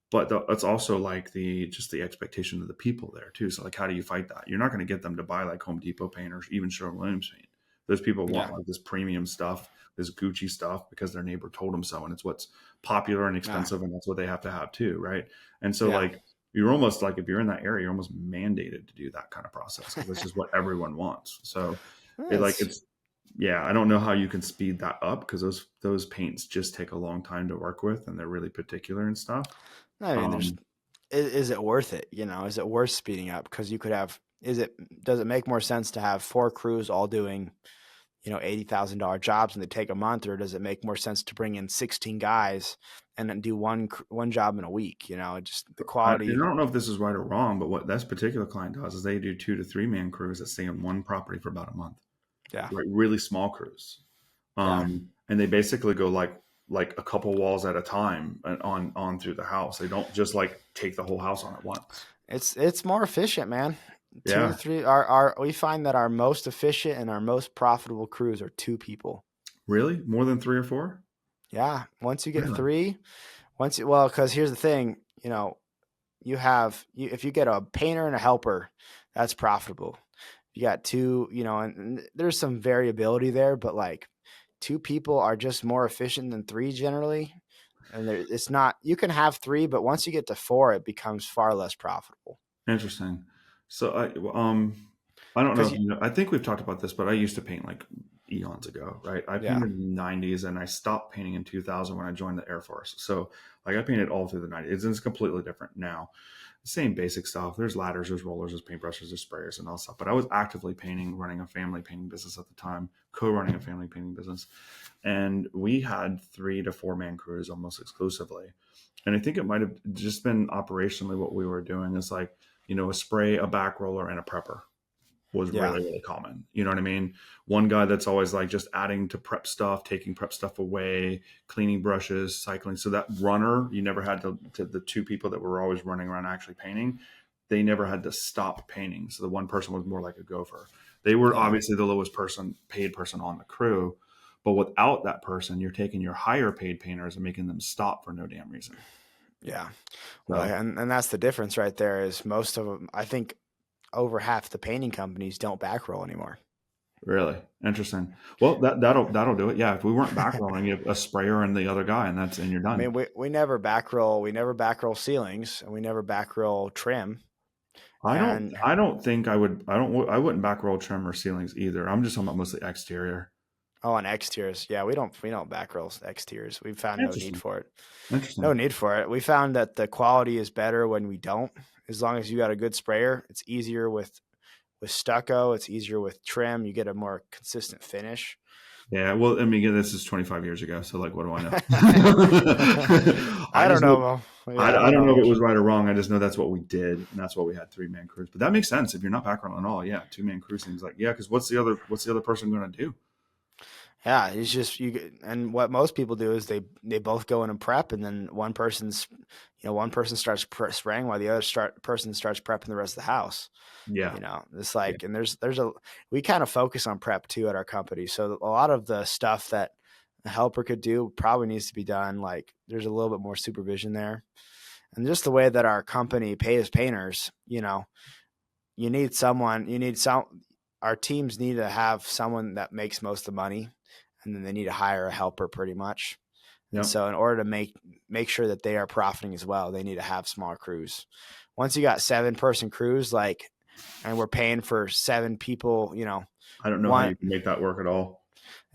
But it's also like just the expectation of the people there too. So like, how do you fight that? You're not going to get them to buy like Home Depot paint or even Sherwin-Williams paint. Those people want Yeah, like this premium stuff, this Gucci stuff because their neighbor told them so, and it's what's popular and yeah, expensive, and that's what they have to have too, right? And so yeah. like you're almost like if you're in that area, you're almost mandated to do that kind of process because that's just what everyone wants. So It's it's yeah, I don't know how you can speed that up because those paints just take a long time to work with and they're really particular and stuff. I mean, Um, is it worth it? Is it worth speeding up? Because you could have. Does it make more sense to have four crews all doing $80,000 jobs and they take a month, or does it make more sense to bring in 16 guys and then do one job in a week? Just the and quality. I don't know if this is right or wrong, but what this particular client does is they do 2 to 3 man crews that stay on one property for about a month, Yeah, right? Really small crews. yeah. And they basically go like a couple walls at a time and on through the house. They don't just like take the whole house on at once. It's more efficient, man. Two to Yeah, three. Our we find that our most efficient and our most profitable crews are two people. really, more than 3 or 4. Yeah. Once you get Really? three, well, because here's the thing, if you get a painter and a helper, that's profitable. You got two, and there's some variability there, but like two people are just more efficient than three generally. And it's not, you can have three, but once you get to four, it becomes far less profitable. Interesting. So I don't know Because if you know, I think we've talked about this, but I used to paint like eons ago, right? I yeah, painted in the 90s and I stopped painting in 2000 when I joined the Air Force. So like I painted all through the 90s. It's completely different now. Same basic stuff. There's ladders, there's rollers, there's paintbrushes, there's sprayers and all stuff. But I was actively painting, running a family painting business at the time, co-running a family painting business. And we had 3 to 4 man crews almost exclusively. And I think it might have just been operationally what we were doing is like, a spray, a back roller, and a prepper was yeah, really, really common. You know what I mean? One guy that's always like just adding to prep stuff, taking prep stuff away, cleaning brushes, cycling. So that runner, you never had to the 2 people that were always running around actually painting, they never had to stop painting. So the one person was more like a gopher. They were yeah, obviously the lowest paid person on the crew. But without that person, you're taking your higher paid painters and making them stop for no damn reason. yeah. Well, So and that's the difference right there is most of them, I think over half the painting companies don't backroll anymore. Really interesting. Well, that'll do it. Yeah, if we weren't backrolling, you have a sprayer and the other guy, and you're I mean, done. we never back roll ceilings, and we never back roll trim. And I don't think I would. I wouldn't backroll trim or ceilings either. I'm just talking about mostly exterior. oh, on exteriors, yeah, we don't back roll exteriors. We found no need Interesting. for it. No Interesting. need for it. We found that the quality is better when we don't. As long as you got a good sprayer, it's easier with stucco. It's easier with trim. You get a more consistent finish. Yeah. Well, I mean, again, this is 25 years ago, so like, what do I know? I I don't just know. know. Yeah, I I don't don't know know. if it was right or wrong. I just know that's what we did, and that's why we had 3-man crews. But that makes sense if you're not backrolling at all. Yeah, 2-man crew seems like yeah. Because what's the other person going to do? Yeah, it's just and what most people do is they both go in and prep, and then one person starts spraying while the person starts prepping the rest of the house. Yeah. It's Yeah. like, and there's a we kind of focus on prep too at our company. So a lot of the stuff that a helper could do probably needs to be done. Like there's a little bit more supervision there, and just the way that our company pays painters. You need some. Our teams need to have someone that makes most of the money, and then they need to hire a helper pretty much. And Yeah. so in order to make sure that they are profiting as well, they need to have smaller crews. Once you got 7-person crews, like, and we're paying for 7 people, I don't know how one you can make that work at all.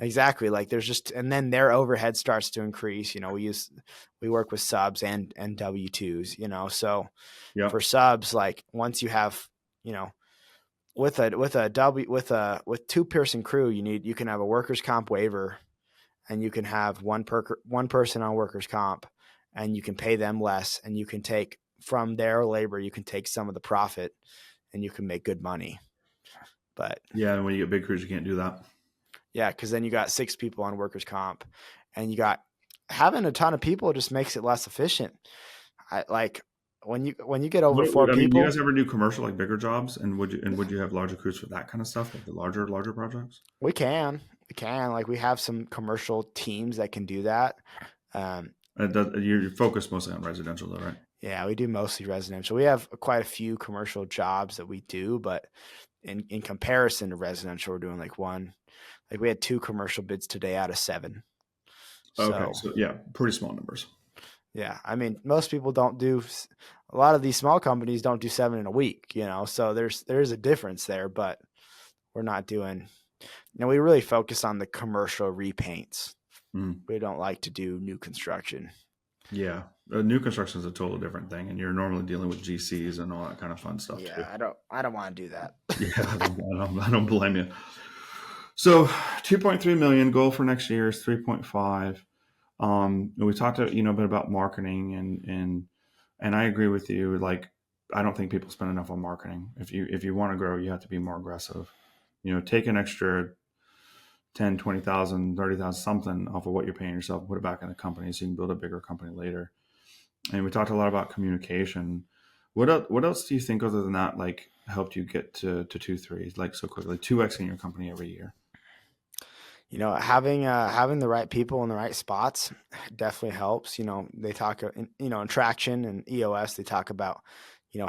exactly, like there's just, and then their overhead starts to increase. We work with subs and W2s, so Yeah. for subs, like once you have, you know, with 2-person crew, you can have a workers comp waiver, and you can have one person on workers comp, and you can pay them less, and you can take from their labor, you can take some of the profit, and you can make good money. But Yeah. And when you get big crews, you can't do that. yeah, because then you got 6 people on workers comp, and you got having a ton of people just makes it less efficient. I like when you get over four I mean, do you people, guys ever do commercial like bigger jobs? And would you have larger crews for that kind of stuff, like the larger projects? we can like we have some commercial teams that can do that. Um, You're focused mostly on residential, though, right? yeah, we do mostly residential. We have quite a few commercial jobs that we do, but in comparison to residential, we're doing like one. Like we had 2 commercial bids today out of 7. Okay, So so yeah, pretty small numbers. yeah, I mean, most people don't do. A lot of these small companies don't do 7 in a week, So there's a difference there, but we're not doing. We really focus on the commercial repaints. Mm. We don't like to do new construction. Yeah, new construction is a totally different thing, and you're normally dealing with GCs and all that kind of fun stuff too. Yeah, I don't want to do that. Yeah, I don't blame you. So, 2.3 million goal for next year is 3.5. And we talked a bit about marketing and I agree with you. Like, I don't think people spend enough on marketing. If you want to grow, you have to be more aggressive. Take an extra 10, 20,000, 30,000, something off of what you're paying yourself, put it back in the company so you can build a bigger company later. And we talked a lot about communication. What else do you think other than that, like, helped you get to 2.3 like so quickly, 2xing your company every year? Having the right people in the right spots definitely helps. They talk, in traction and EOS, they talk about,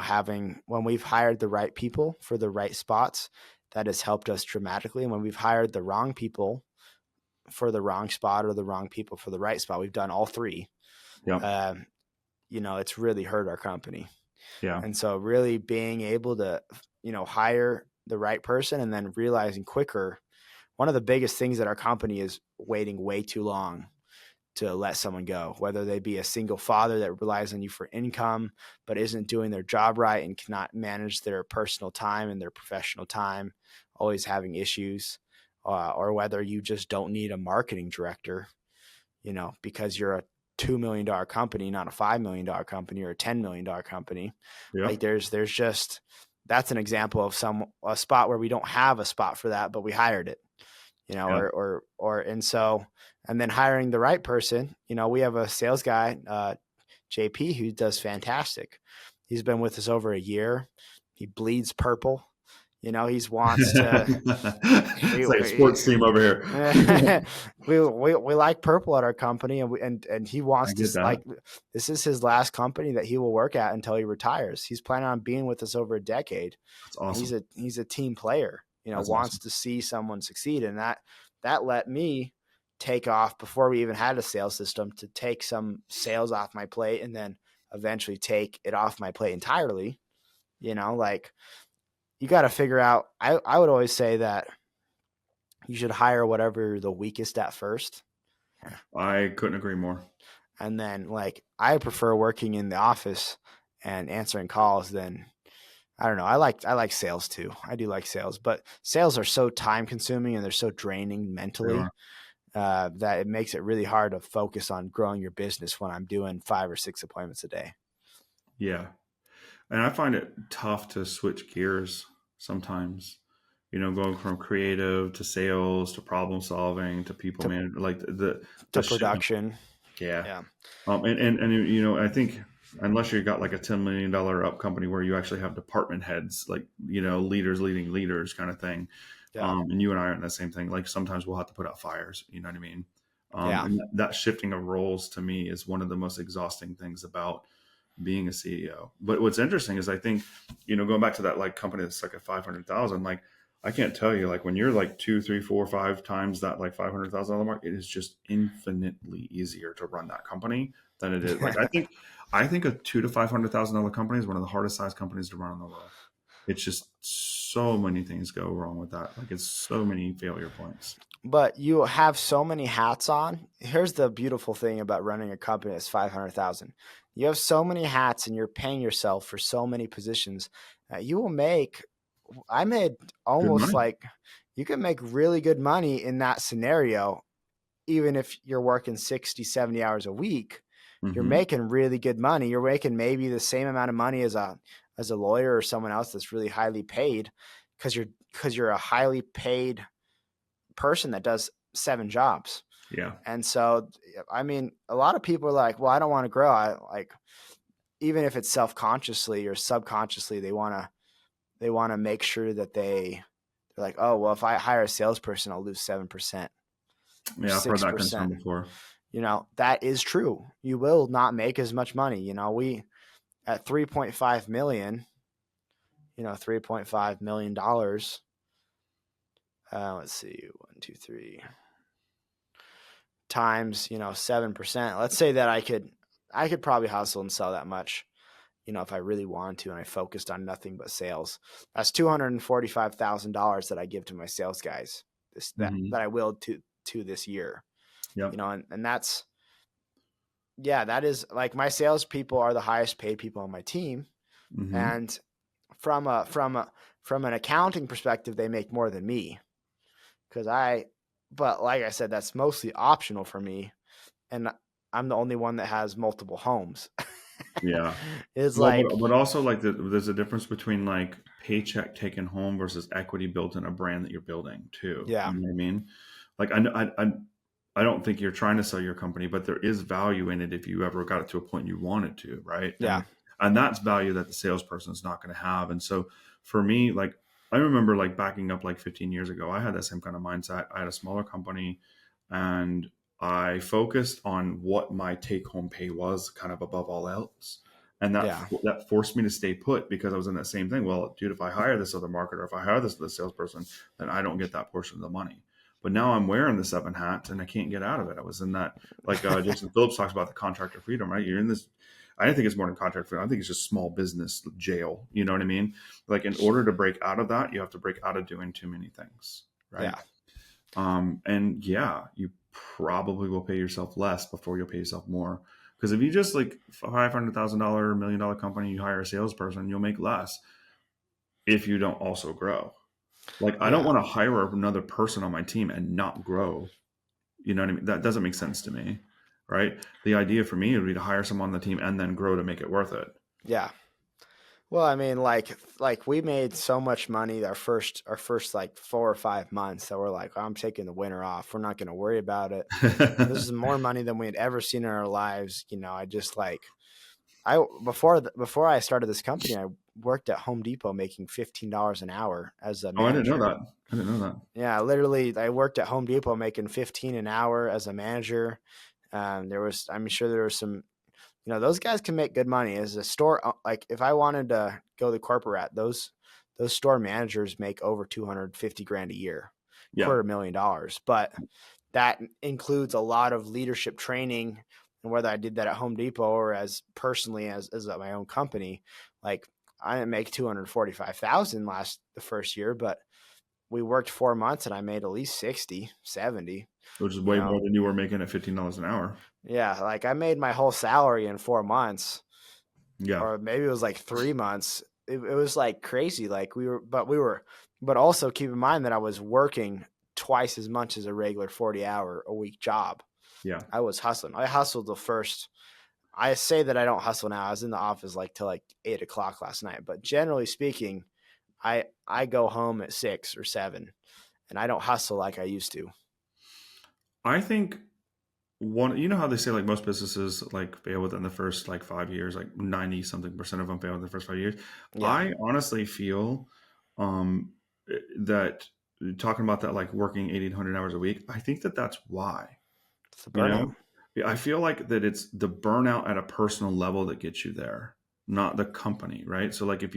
having when we've hired the right people for the right spots, that has helped us dramatically. And when we've hired the wrong people for the wrong spot or the wrong people for the right spot, we've done all three. Yeah. Um, it's really hurt our company. Yeah. And so really being able to, hire the right person and then realizing quicker. One of the biggest things at our company is waiting way too long to let someone go, whether they be a single father that relies on you for income, but isn't doing their job right and cannot manage their personal time and their professional time, always having issues, or whether you just don't need a marketing director, because you're a $2 million company, not a $5 million company or a $10 million company. Yeah. Like there's just, that's an example of a spot where we don't have a spot for that, but we hired it. Yeah. And then hiring the right person, we have a sales guy, JP, who does fantastic. He's been with us over a year. He bleeds purple. He wants to, It's like a sports team over here. we like purple at our company, and he I wants get to, like, that. this is his last company that he will work at until he retires. He's planning on being with us over a decade. That's awesome. He's a team player. That's wants awesome. to see someone succeed. And that let me take off before we even had a sales system to take some sales off my plate and then eventually take it off my plate entirely. Like you got to figure out, I would always say that you should hire whatever you're the weakest at first. I couldn't agree more. And then like I prefer working in the office and answering calls than I don't know. I like sales too. I do like sales, but sales are so time consuming and they're so draining They mentally are. that it makes it really hard to focus on growing your business when I'm doing 5 or 6 appointments a day. Yeah. And I find it tough to switch gears sometimes, going from creative to sales to problem solving to people To management, like the to shift. production. Yeah. Yeah. And I think unless you got like a $10 million up company where you actually have department heads, like, leaders leading leaders kind of thing. Yeah. And you and I are in the same thing. Like sometimes we'll have to put out fires, you know what I mean? Yeah. And that shifting of roles to me is one of the most exhausting things about being a CEO. But what's interesting is I think, going back to that like company that's like at 500,000, like I can't tell you, like when you're like two, three, four, five times that like $500,000 mark, it is just infinitely easier to run that company than it is. Like I think a $200,000 to $500,000 company is one of the hardest sized companies to run in the world. It's just so many things go wrong with that. Like it's so many failure points. But you have so many hats on. Here's the beautiful thing about running a company that's 500,000. You have so many hats and you're paying yourself for so many positions. You will make I made Good almost money. like you can make really good money in that scenario even if you're working 60, 70 hours a week. You're Hmm. making really good money. You're making maybe the same amount of money as a lawyer or someone else that's really highly paid because you're a highly paid person that does 7 jobs. Yeah. And so, I mean, a lot of people are like, well, I don't want to grow. I like, even if it's self-consciously or subconsciously, they want to make sure that they're like, oh, well, if I hire a salesperson, I'll lose 7% or Yeah. I've heard six that concern percent. before. That is true. You will not make as much money. We at 3.5 million, $3.5 million. Let's see, 1, 2, 3 times 7%. Let's say that I could probably hustle and sell that much, if I really wanted to and I focused on nothing but sales. That's $245,000 that I give to my sales guys that Hmm. I will to this year. Yep. And that's, yeah, that is like my salespeople are the highest paid people on my team. Hmm. And from an accounting perspective, they make more than me because but like I said, that's mostly optional for me. And I'm the only one that has multiple homes. Yeah. It's Well, like, but also like there's a difference between like paycheck taken home versus equity built in a brand that you're building too. yeah, You know what I mean? Like I don't think you're trying to sell your company, but there is value in it if you ever got it to a point you wanted to, right? yeah, And that's value that the salesperson is not going to have. And so for me, like I remember like backing up like 15 years ago, I had that same kind of mindset. I had a smaller company and I focused on what my take home pay was kind of above all else. And yeah, that forced me to stay put because I was in that same thing. Well, dude, if I hire this other marketer, if I hire this salesperson, then I don't get that portion of the money. But now I'm wearing the 7 hats and I can't get out of it. I was in that, like Jason Phillips talks about the contractor freedom, right? You're in this. I don't think it's more than contract freedom. I think it's just small business jail. You know what I mean? Like in order to break out of that, you have to break out of doing too many things, right? yeah, And yeah, you probably will pay yourself less before you'll pay yourself more. Because if you just like $500,000, $1 million company, you hire a salesperson, you'll make less if you don't also grow. Like I don't yeah. want to hire another person on my team and not grow. You know what I mean? That doesn't make sense to me, right? The idea for me would be to hire someone on the team and then grow to make it worth it. Yeah. Well, I mean, like we made so much money our first like 4 or 5 months that we're like, I'm taking the winter off. We're not going to worry about it. This is more money than we had ever seen in our lives. I just like before I started this company, I worked at Home Depot making $15 an hour as a Oh, I didn't know manager. that. I didn't know that. Yeah, literally, I worked at Home Depot making 15 an hour as a manager. I'm sure there was some, those guys can make good money as a store. Like if I wanted to go the corporate route, those store managers make over 250 grand a year, Yeah. $250,000. But that includes a lot of leadership training. And whether I did that at Home Depot or as personally as at my own company, like I didn't make 245,000 the first year, but we worked 4 months and I made at least 60, 70, Which is you way know. more than you were making at $15 an hour. Yeah, like I made my whole salary in 4 months, Yeah. or maybe it was like 3 months. It was like crazy. Like but also keep in mind that I was working twice as much as a regular 40-hour a week job. Yeah. I was hustling. I hustled the first. I say that I don't hustle now. I was in the office like till like 8 o'clock last night, but generally speaking, I go home at 6 or 7, and I don't hustle like I used to. I think one, you know how they say like most businesses like fail within the first like 5 years, like 90 something percent of them fail within the first 5 years. Yeah, I honestly feel um, that talking about that, like working 1,800 hours a week, I think that that's why, it's the you burnout. know, yeah, I feel like that it's the burnout at a personal level that gets you there, not the company, right? So like if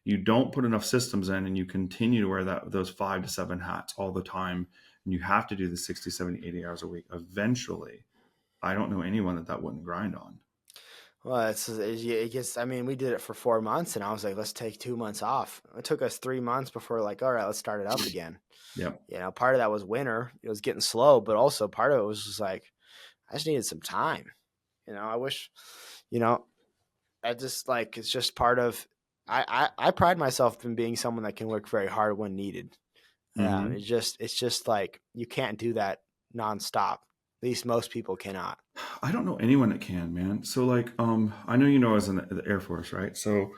you don't put enough systems in and you continue to wear those 5 to 7 hats all the time, and you have to do the 60, 70, 80 hours a week, eventually I don't know anyone that wouldn't grind on. Well, it gets. I mean, we did it for 4 months, and I was like, let's take 2 months off. It took us 3 months before, like, all right, let's start it up again. Yep. Part of that was winter. It was getting slow, but also part of it was just like I just needed some time. I wish, you know, I just like it's just part of. I pride myself in being someone that can work very hard when needed. Hmm. It's just like you can't do that nonstop. At least most people cannot. I don't know anyone that can, man. So like, I know you know I was in the Air Force, right? So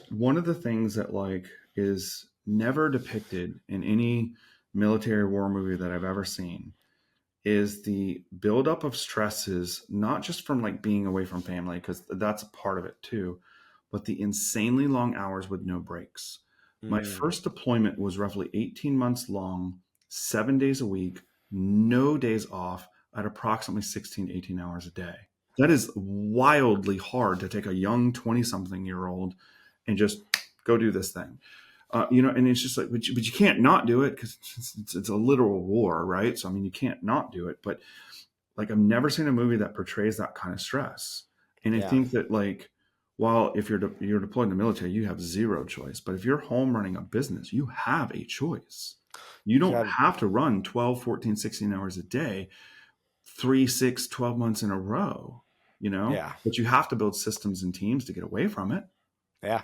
one of the things that like is never depicted in any military war movie that I've ever seen is the buildup of stresses, not just from like being away from family, because that's a part of it too, but the insanely long hours with no breaks. My Mm, first deployment was roughly 18 months long, 7 days a week, no days off, at approximately 16 to 18 hours a day. That is wildly hard to take a young 20 something year old and just go do this thing. And it's just like, but you can't not do it because it's a literal war, right? So, I mean, you can't not do it. But like, I've never seen a movie that portrays that kind of stress. And I yeah, think that, like, while if you're deployed in the military, you have zero choice. But if you're home running a business, you have a choice. You you don't got have to run 12, 14, 16 hours a day, 3, 6, 12 months in a row, yeah, but you have to build systems and teams to get away from it. yeah.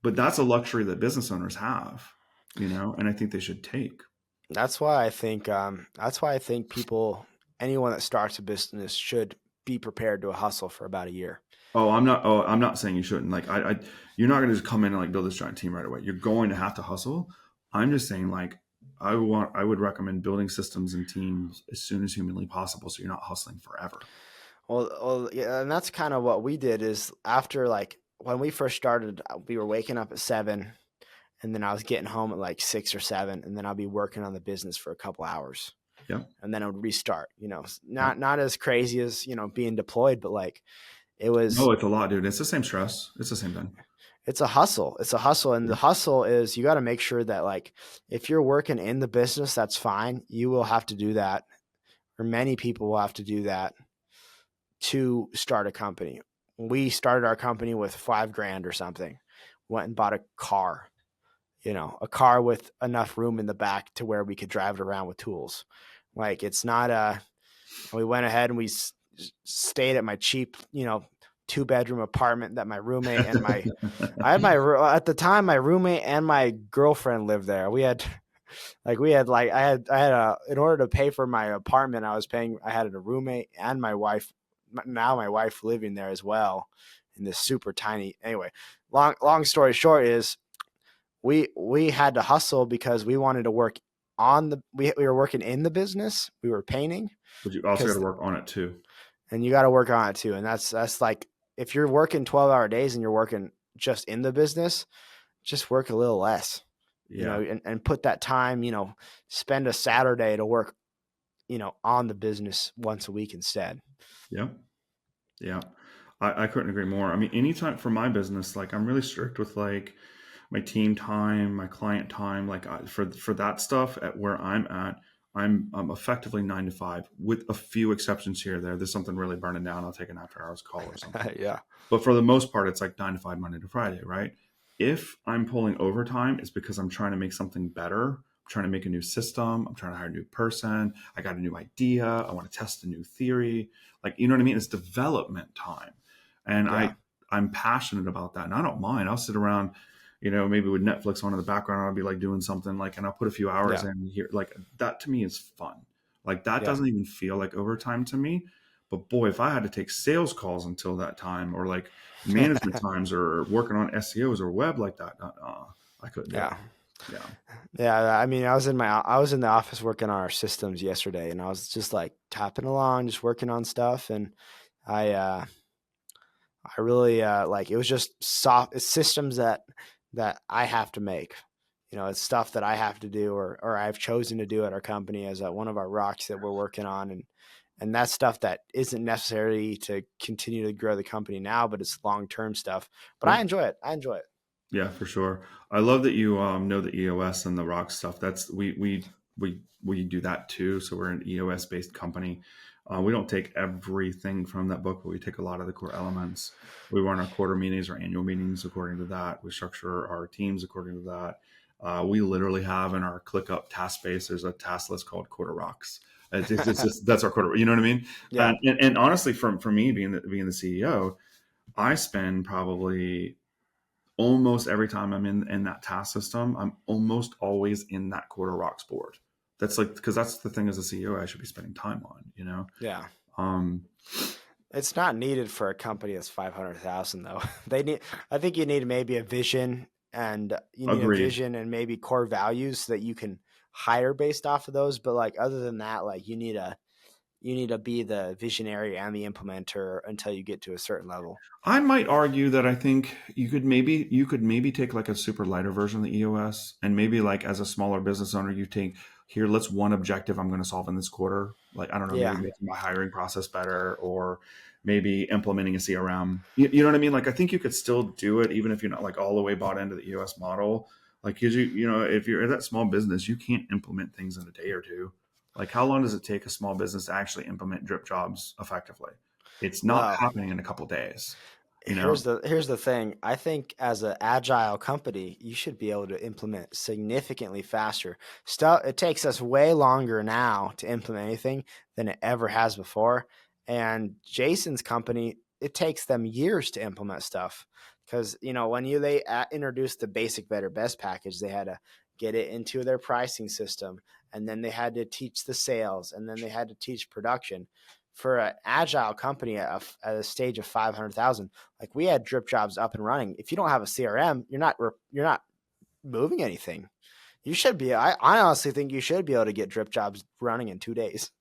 But that's a luxury that business owners have, and I think they should take. That's why I think. That's why I think people, anyone that starts a business, should be prepared to hustle for about a year. I'm not saying you shouldn't. Like, you're not going to just come in and like build this giant team right away. You're going to have to hustle. I'm just saying, like, I would recommend building systems and teams as soon as humanly possible, so you're not hustling forever. Well, yeah, and that's kind of what we did. Is after like when we first started, we were waking up at 7, and then I was getting home at like 6 or 7, and then I'll be working on the business for a couple hours, Yep. and then it would restart. Yep. Not as crazy as being deployed, but like it was. No, it's a lot, dude. It's the same stress. It's the same thing. It's a hustle. It's a hustle. And Yeah. the hustle is you got to make sure that, like, if you're working in the business, that's fine. You will have to do that, or many people will have to do that to start a company. We started our company with 5 grand or something, went and bought a car, a car with enough room in the back to where we could drive it around with tools. Like, it's not we went ahead and we stayed at my cheap, 2-bedroom apartment that my roommate and I had at the time my roommate and my girlfriend lived there. I had in order to pay for my apartment, I had a roommate and my wife, now my wife, living there as well in this super tiny. Anyway, long story short is we had to hustle because we wanted to work we were working in the business. We were painting But you also got to because work on it too. and you got to work on it too. And that's like if you're working 12-hour days and you're working just in the business, just work a little less, Yeah. and put that time, spend a Saturday to work, on the business once a week instead. Yeah. Yeah. I couldn't agree more. I mean, anytime for my business, like I'm really strict with like my team time, my client time, like for that stuff at where I'm at, I'm effectively 9 to 5 with a few exceptions here or there. There's something really burning down. I'll take an after hours call or something. Yeah. But for the most part, it's like 9 to 5, Monday to Friday, right? If I'm pulling overtime, it's because I'm trying to make something better. I'm trying to make a new system. I'm trying to hire a new person. I got a new idea. I want to test a new theory. Like, you know what I mean? It's development time. And Yeah. I'm passionate about that. And I don't mind. I'll sit around, maybe with Netflix on in the background. I'll be like doing something like, and I'll put a few hours Yeah. in here. Like that to me is fun. Like that Yeah. doesn't even feel like overtime to me. But boy, if I had to take sales calls until that time, or like management times, or working on SEOs or web like that, I couldn't do it. Yeah. Yeah. Yeah. I mean, I was in the office working on our systems yesterday, and I was just like tapping along, just working on stuff. And I, uh, I really, like, it was just soft systems that I have to make. It's stuff that I have to do, or I've chosen to do at our company as one of our rocks that we're working on. And that's stuff that isn't necessary to continue to grow the company now, but it's long-term stuff. But I Yep. enjoy it. I enjoy it. Yeah, for sure. I love that you know the EOS and the rock stuff. That's we do that too. So we're an EOS based company. We don't take everything from that book, but we take a lot of the core elements. We run our quarter meetings, our annual meetings according to that. We structure our teams according to that. We literally have in our ClickUp task space, there's a task list called Quarter Rocks. It's just that's our quarter. You know what I mean? Yeah. And honestly, for me being the CEO, I spend probably almost every time I'm in that task system, I'm almost always in that quarter rocks board. That's like, because that's the thing as a CEO I should be spending time on. Yeah. Um, It's not needed for a company that's 500,000 though. I think you need maybe a vision, and you need a Agreed. vision and maybe core values so that you can hire based off of those. But like, other than that, like, you need to be the visionary and the implementer until you get to a certain level. I might argue that I think you could maybe take like a super lighter version of the EOS, and maybe like as a smaller business owner, you take here, let's one objective I'm going to solve in this quarter. Like, I don't know, maybe Yeah. making my hiring process better, or maybe implementing a CRM. You know what I mean? Like, I think you could still do it even if you're not like all the way bought into the EOS model. Like, 'cause if you're in that small business, you can't implement things in a day or two. Like, how long does it take a small business to actually implement drip jobs effectively? It's not Well, happening in a couple days, you know? here's the thing. I think as an agile company, you should be able to implement significantly faster. Stuff it takes us way longer now to implement anything than it ever has before. And Jason's company, it takes them years to implement stuff because when they introduced the basic, better, best package, they had to get it into their pricing system, and then they had to teach the sales, and then they had to teach production. For an agile company at a stage of 500,000, like, we had drip jobs up and running. If you don't have a CRM, you're not moving anything. You should be. I honestly think you should be able to get drip jobs running in 2 days.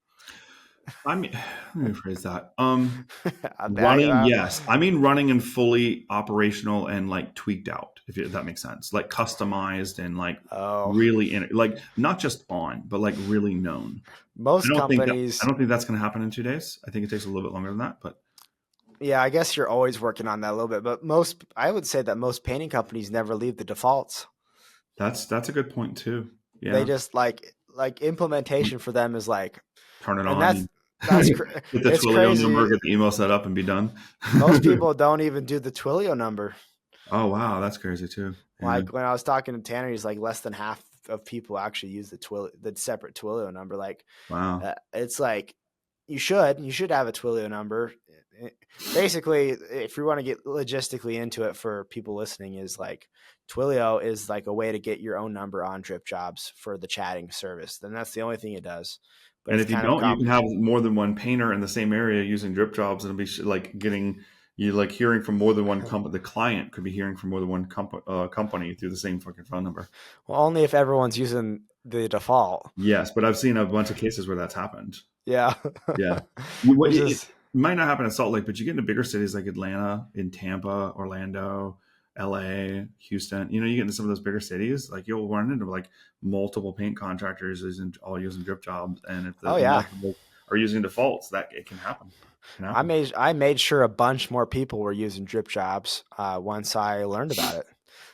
I mean, let me rephrase that. Running, That, yes. I mean, running and fully operational and like tweaked out, if that makes sense. Like customized and like oh, really like not just on, but like really known. I most don't think that I companies. don't think that's going to happen in 2 days. I think it takes a little bit longer than that, but Yeah, I guess you're always working on that a little bit, but I would say that most painting companies never leave the defaults. that's a good point too. They Yeah, just like implementation for them is like, turn it and on that's and that's get the it's Twilio number, crazy. get the email set up, and be done. Most people don't even do the Twilio number. Oh wow, that's crazy too. Yeah, Like, when I was talking to Tanner, he's like, less than half of people actually use the separate Twilio number. Like, wow. it's like, you should have a Twilio number. Basically, if you want to get logistically into it for people listening, is like, Twilio is like a way to get your own number on drip jobs for the chatting service. Then that's the only thing it does. But And it's if you kind of don't, you can have more than one painter in the same area using drip jobs, and it'll be like getting you like hearing from more than one company. The client could be hearing from more than one company through the same fucking phone number. well, only if everyone's using the default. Yes, but I've seen a bunch of cases where that's happened. Yeah. Yeah, There's it this. might not happen in Salt Lake, but you get into bigger cities like Atlanta, in Tampa, Orlando, LA, Houston. You get into some of those bigger cities, like you'll run into like multiple paint contractors all using drip jobs, and if Oh the yeah. multiple are using defaults, that it can happen. It can I happen. made I made sure a bunch more people were using drip jobs once I learned about it.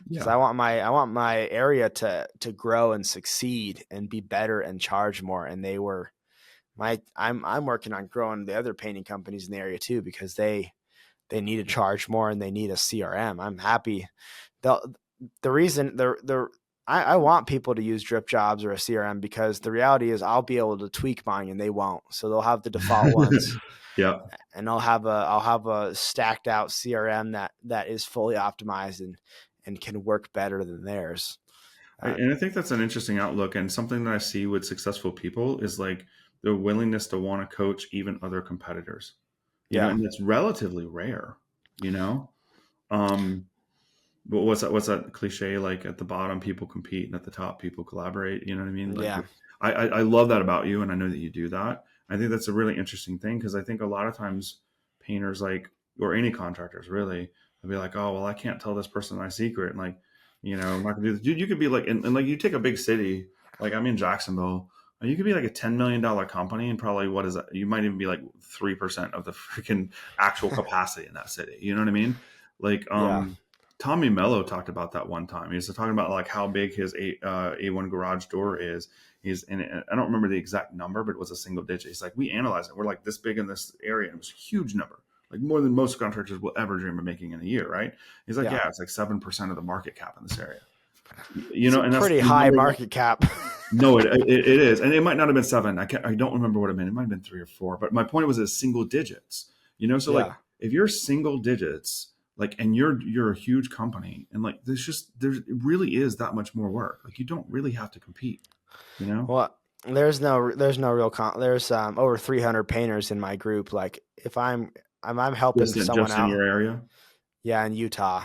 because Yeah. I want my area to grow and succeed and be better and charge more. And they were I'm working on growing the other painting companies in the area too, because they need to charge more and they need a CRM. I'm happy. The the reason the I want people to use drip jobs or a CRM, because the reality is I'll be able to tweak mine and they won't. So they'll have the default ones, Yeah. and I'll have a stacked out CRM that is fully optimized and can work better than theirs. Uh, And I think that's an interesting outlook, and something that I see with successful people is like their willingness to want to coach even other competitors, yeah, and it's relatively rare, you know. Um, but what's that cliche, like at the bottom people compete and at the top people collaborate, you know what I mean? Like yeah, I love that about you, and I know that you do that. I think that's a really interesting thing, because I think a lot of times painters, like, or any contractors really, they'll be like, oh well, I can't tell this person my secret, and like, I'm not gonna do this. Dude, you could be like, and like, you take a big city, like I'm in Jacksonville, and you could be like a $10 million company, and probably, what is that, you might even be like 3% of the freaking actual capacity in that city, you know what I mean? Like, yeah, Tommy Mello talked about that one time. He was talking about like how big his A1 garage door is. He's in it. I don't remember the exact number, but it was a single digit. He's like, we analyzed it. We're like this big in this area. And it was a huge number, like more than most contractors will ever dream of making in a year, right? He's like, yeah. yeah, it's like 7% of the market cap in this area. It's a And that's pretty the high number one. market cap. No, it is, and it might not have been seven. I don't remember what it meant. It might have been 3 or 4. But my point was, it's single digits. So like Yeah. if you're single digits, like, and you're a huge company, and like it really is that much more work. Like, you don't really have to compete. You know, Well, there's no real there's over 300 painters in my group. Like if I'm helping someone just in out, your area. yeah, in Utah,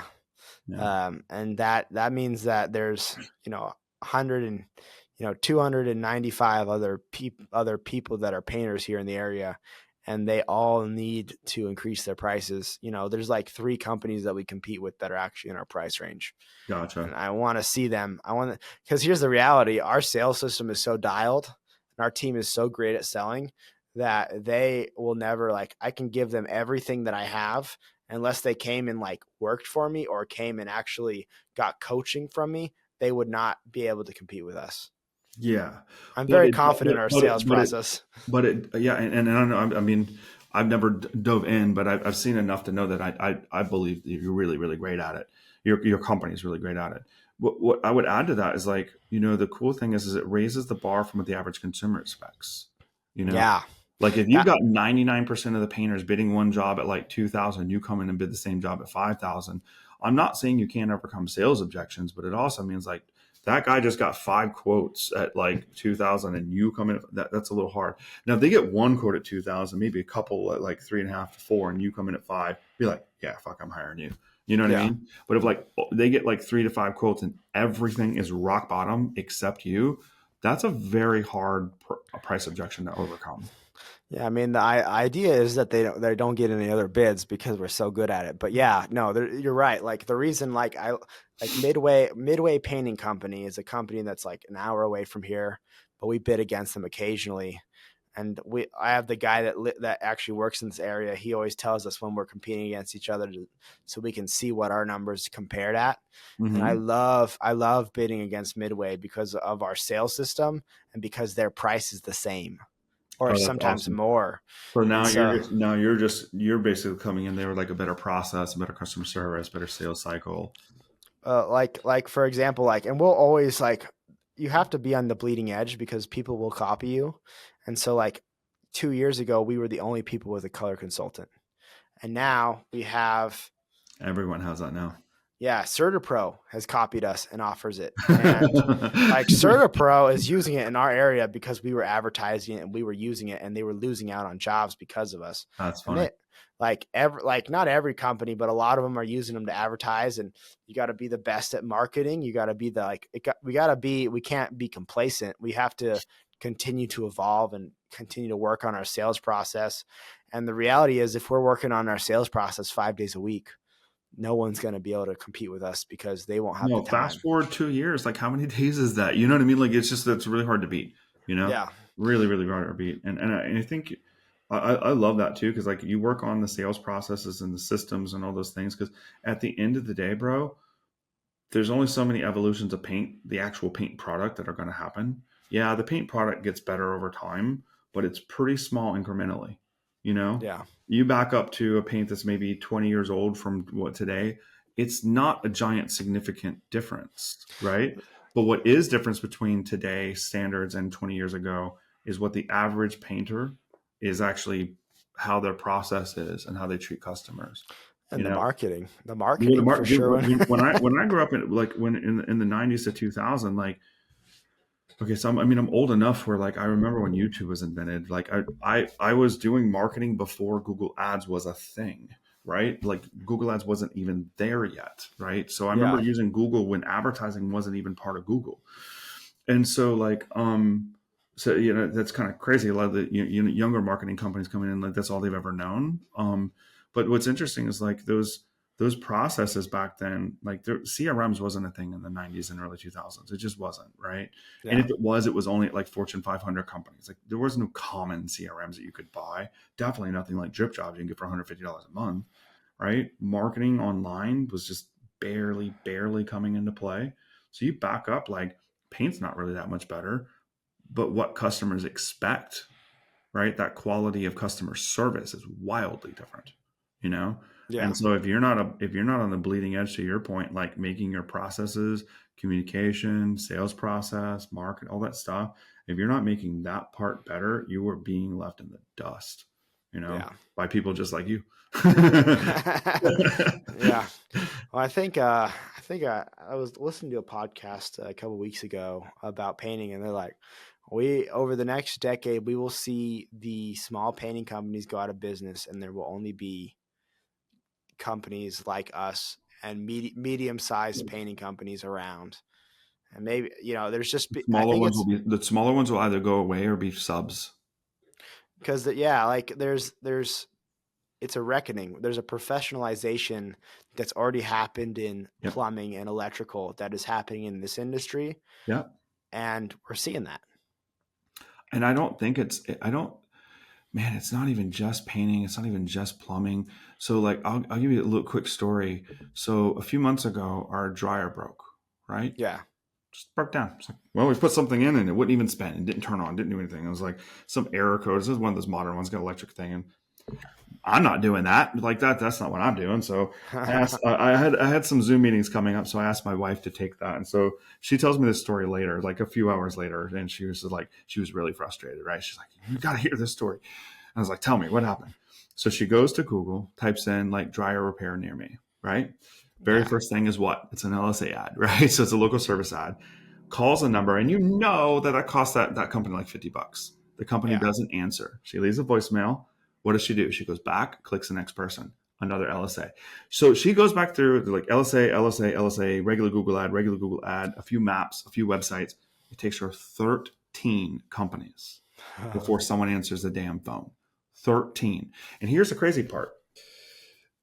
Yeah, and that means that there's 100 and 295 other people that are painters here in the area, and they all need to increase their prices. There's like 3 companies that we compete with that are actually in our price range, gotcha. and I want to see them. I want to, because here's the reality: our sales system is so dialed, and our team is so great at selling that they will never, like, I can give them everything that I have, unless they came and like worked for me or came and actually got coaching from me. They would not be able to compete with us. Yeah, I'm but very it, confident in our but it, sales but it, process. but it, yeah, and I don't know. I mean, I've never dove in, but I've seen enough to know that I believe that you're really, really great at it. Your company is really great at it. What I would add to that is, like, the cool thing is it raises the bar from what the average consumer expects. You know, Yeah. like if you've That, got 99% of the painters bidding one job at like 2,000, you come in and bid the same job at 5,000. I'm not saying you can't overcome sales objections, but it also means like that guy just got 5 quotes at like 2,000, and you come in, that's a little hard. Now, if they get one quote at 2,000, maybe a couple at like 3.5 to 4, and you come in at 5, be like, yeah, fuck, I'm hiring you. You know what I yeah. mean? But if like they get like 3 to 5 quotes and everything is rock bottom except you, that's a very hard price objection to overcome. Yeah, I mean, the idea is that they don't get any other bids because we're so good at it. But yeah, no, you're right. Like the reason, like Midway Painting Company is a company that's like an hour away from here, but we bid against them occasionally. And I have the guy that actually works in this area. He always tells us when we're competing against each other, so we can see what our numbers compared at. And Hmm. I love bidding against Midway because of our sales system and because their price is the same or Oh, that's sometimes awesome. more. So And now so, you're basically coming in there with like a better process, better customer service, better sales cycle. like for example, like, and we'll always like, you have to be on the bleeding edge because people will copy you. And so, like 2 years ago, we were the only people with a color consultant, and now we have, Everyone has that now. yeah, CertaPro has copied us and offers it. And like CertaPro is using it in our area because we were advertising it and we were using it, and they were losing out on jobs because of us. That's And funny. they, like not every company, but a lot of them are using them to advertise. And you got to be the best at marketing. You got to be we can't be complacent. We have to continue to evolve and continue to work on our sales process. And the reality is, if we're working on our sales process 5 days a week, no one's going to be able to compete with us because they won't have the No, fast time. forward 2 years, like how many days is that? You know what I mean? Like it's really hard to beat. Yeah. Really, really hard to beat. And I think I love that too, because like you work on the sales processes and the systems and all those things. Because at the end of the day, bro, there's only so many evolutions of paint, the actual paint product that are going to happen. Yeah, the paint product gets better over time, but it's pretty small incrementally. You know, Yeah. you back up to a paint that's maybe 20 years old from what today, it's not a giant significant difference, right? But what is difference between today standards and 20 years ago is what the average painter is actually, how their process is and how they treat customers. You And know, the yeah, marketing for dude, sure. when I grew up in like when in the 90s to 2000, like, okay, so I'm old enough where like I remember when YouTube was invented. Like I was doing marketing before Google Ads was a thing, right? Like Google Ads wasn't even there yet, right? So I remember Yeah. using Google when advertising wasn't even part of Google. And so so that's kind of crazy. A lot of the younger marketing companies coming in, like that's all they've ever known. But what's interesting is like those processes back then, like CRMs wasn't a thing in the 90s and early 2000s. It just wasn't, right? And Yeah. if it was only at like Fortune 500 companies. Like there was no common CRMs that you could buy. Definitely nothing like drip jobs you can get for $150 a month, right? Marketing online was just barely coming into play. So you back up, like paint's not really that much better, but what customers expect, right? That quality of customer service is wildly different, you know? Yeah. And so if you're not on the bleeding edge, to your point, like making your processes, communication, sales process, market, all that stuff, if you're not making that part better, you are being left in the dust, Yeah. by people just like you. Yeah. Well, I was listening to a podcast a couple weeks ago about painting, and they're like, we over the next decade we will see the small painting companies go out of business, and there will only be companies like us and medium-sized painting companies around. And maybe there's I think it's The smaller ones will either go away or be subs. because yeah, like there's it's a reckoning. There's a professionalization that's already happened in Yep. plumbing and electrical that is happening in this industry, Yep. and we're seeing that. And I don't, man, it's not even just painting. It's not even just plumbing. So like, I'll give you a little quick story. So a few months ago, our dryer broke, right? Yeah, Just broke down. It's like, well, we put something in and it wouldn't even spin. It didn't turn on, didn't do anything. It was like some error code. This is one of those modern ones, got an electric thing. And I'm not doing that like that. That's not what I'm doing. So I had some Zoom meetings coming up. So I asked my wife to take that. And so she tells me this story later, like a few hours later. And she was like, she was really frustrated, right? She's like, you got to hear this story. I was like, tell me what happened. So she goes to Google, types in like dryer repair near me, right? Very yeah, first thing is what? It's an LSA ad, right? So it's a local service ad. Calls a number, and that costs that company like $50. The company yeah, doesn't answer. She leaves a voicemail. What does she do? She goes back, clicks the next person, another LSA. So she goes back through like LSA, regular Google ad, a few maps, a few websites. It takes her 13 companies before someone answers the damn phone. 13. And here's the crazy part.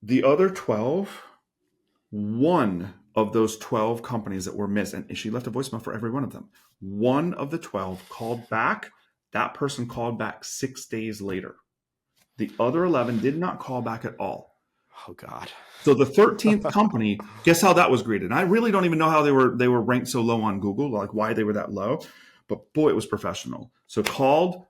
The other 12, one of those 12 companies that were missed, and she left a voicemail for every one of them. One of the 12 called back. That person called back 6 days later. The other 11 did not call back at all. Oh God. So the 13th company, guess how that was greeted? I really don't even know how they were ranked so low on Google, like why they were that low. But boy, it was professional. So called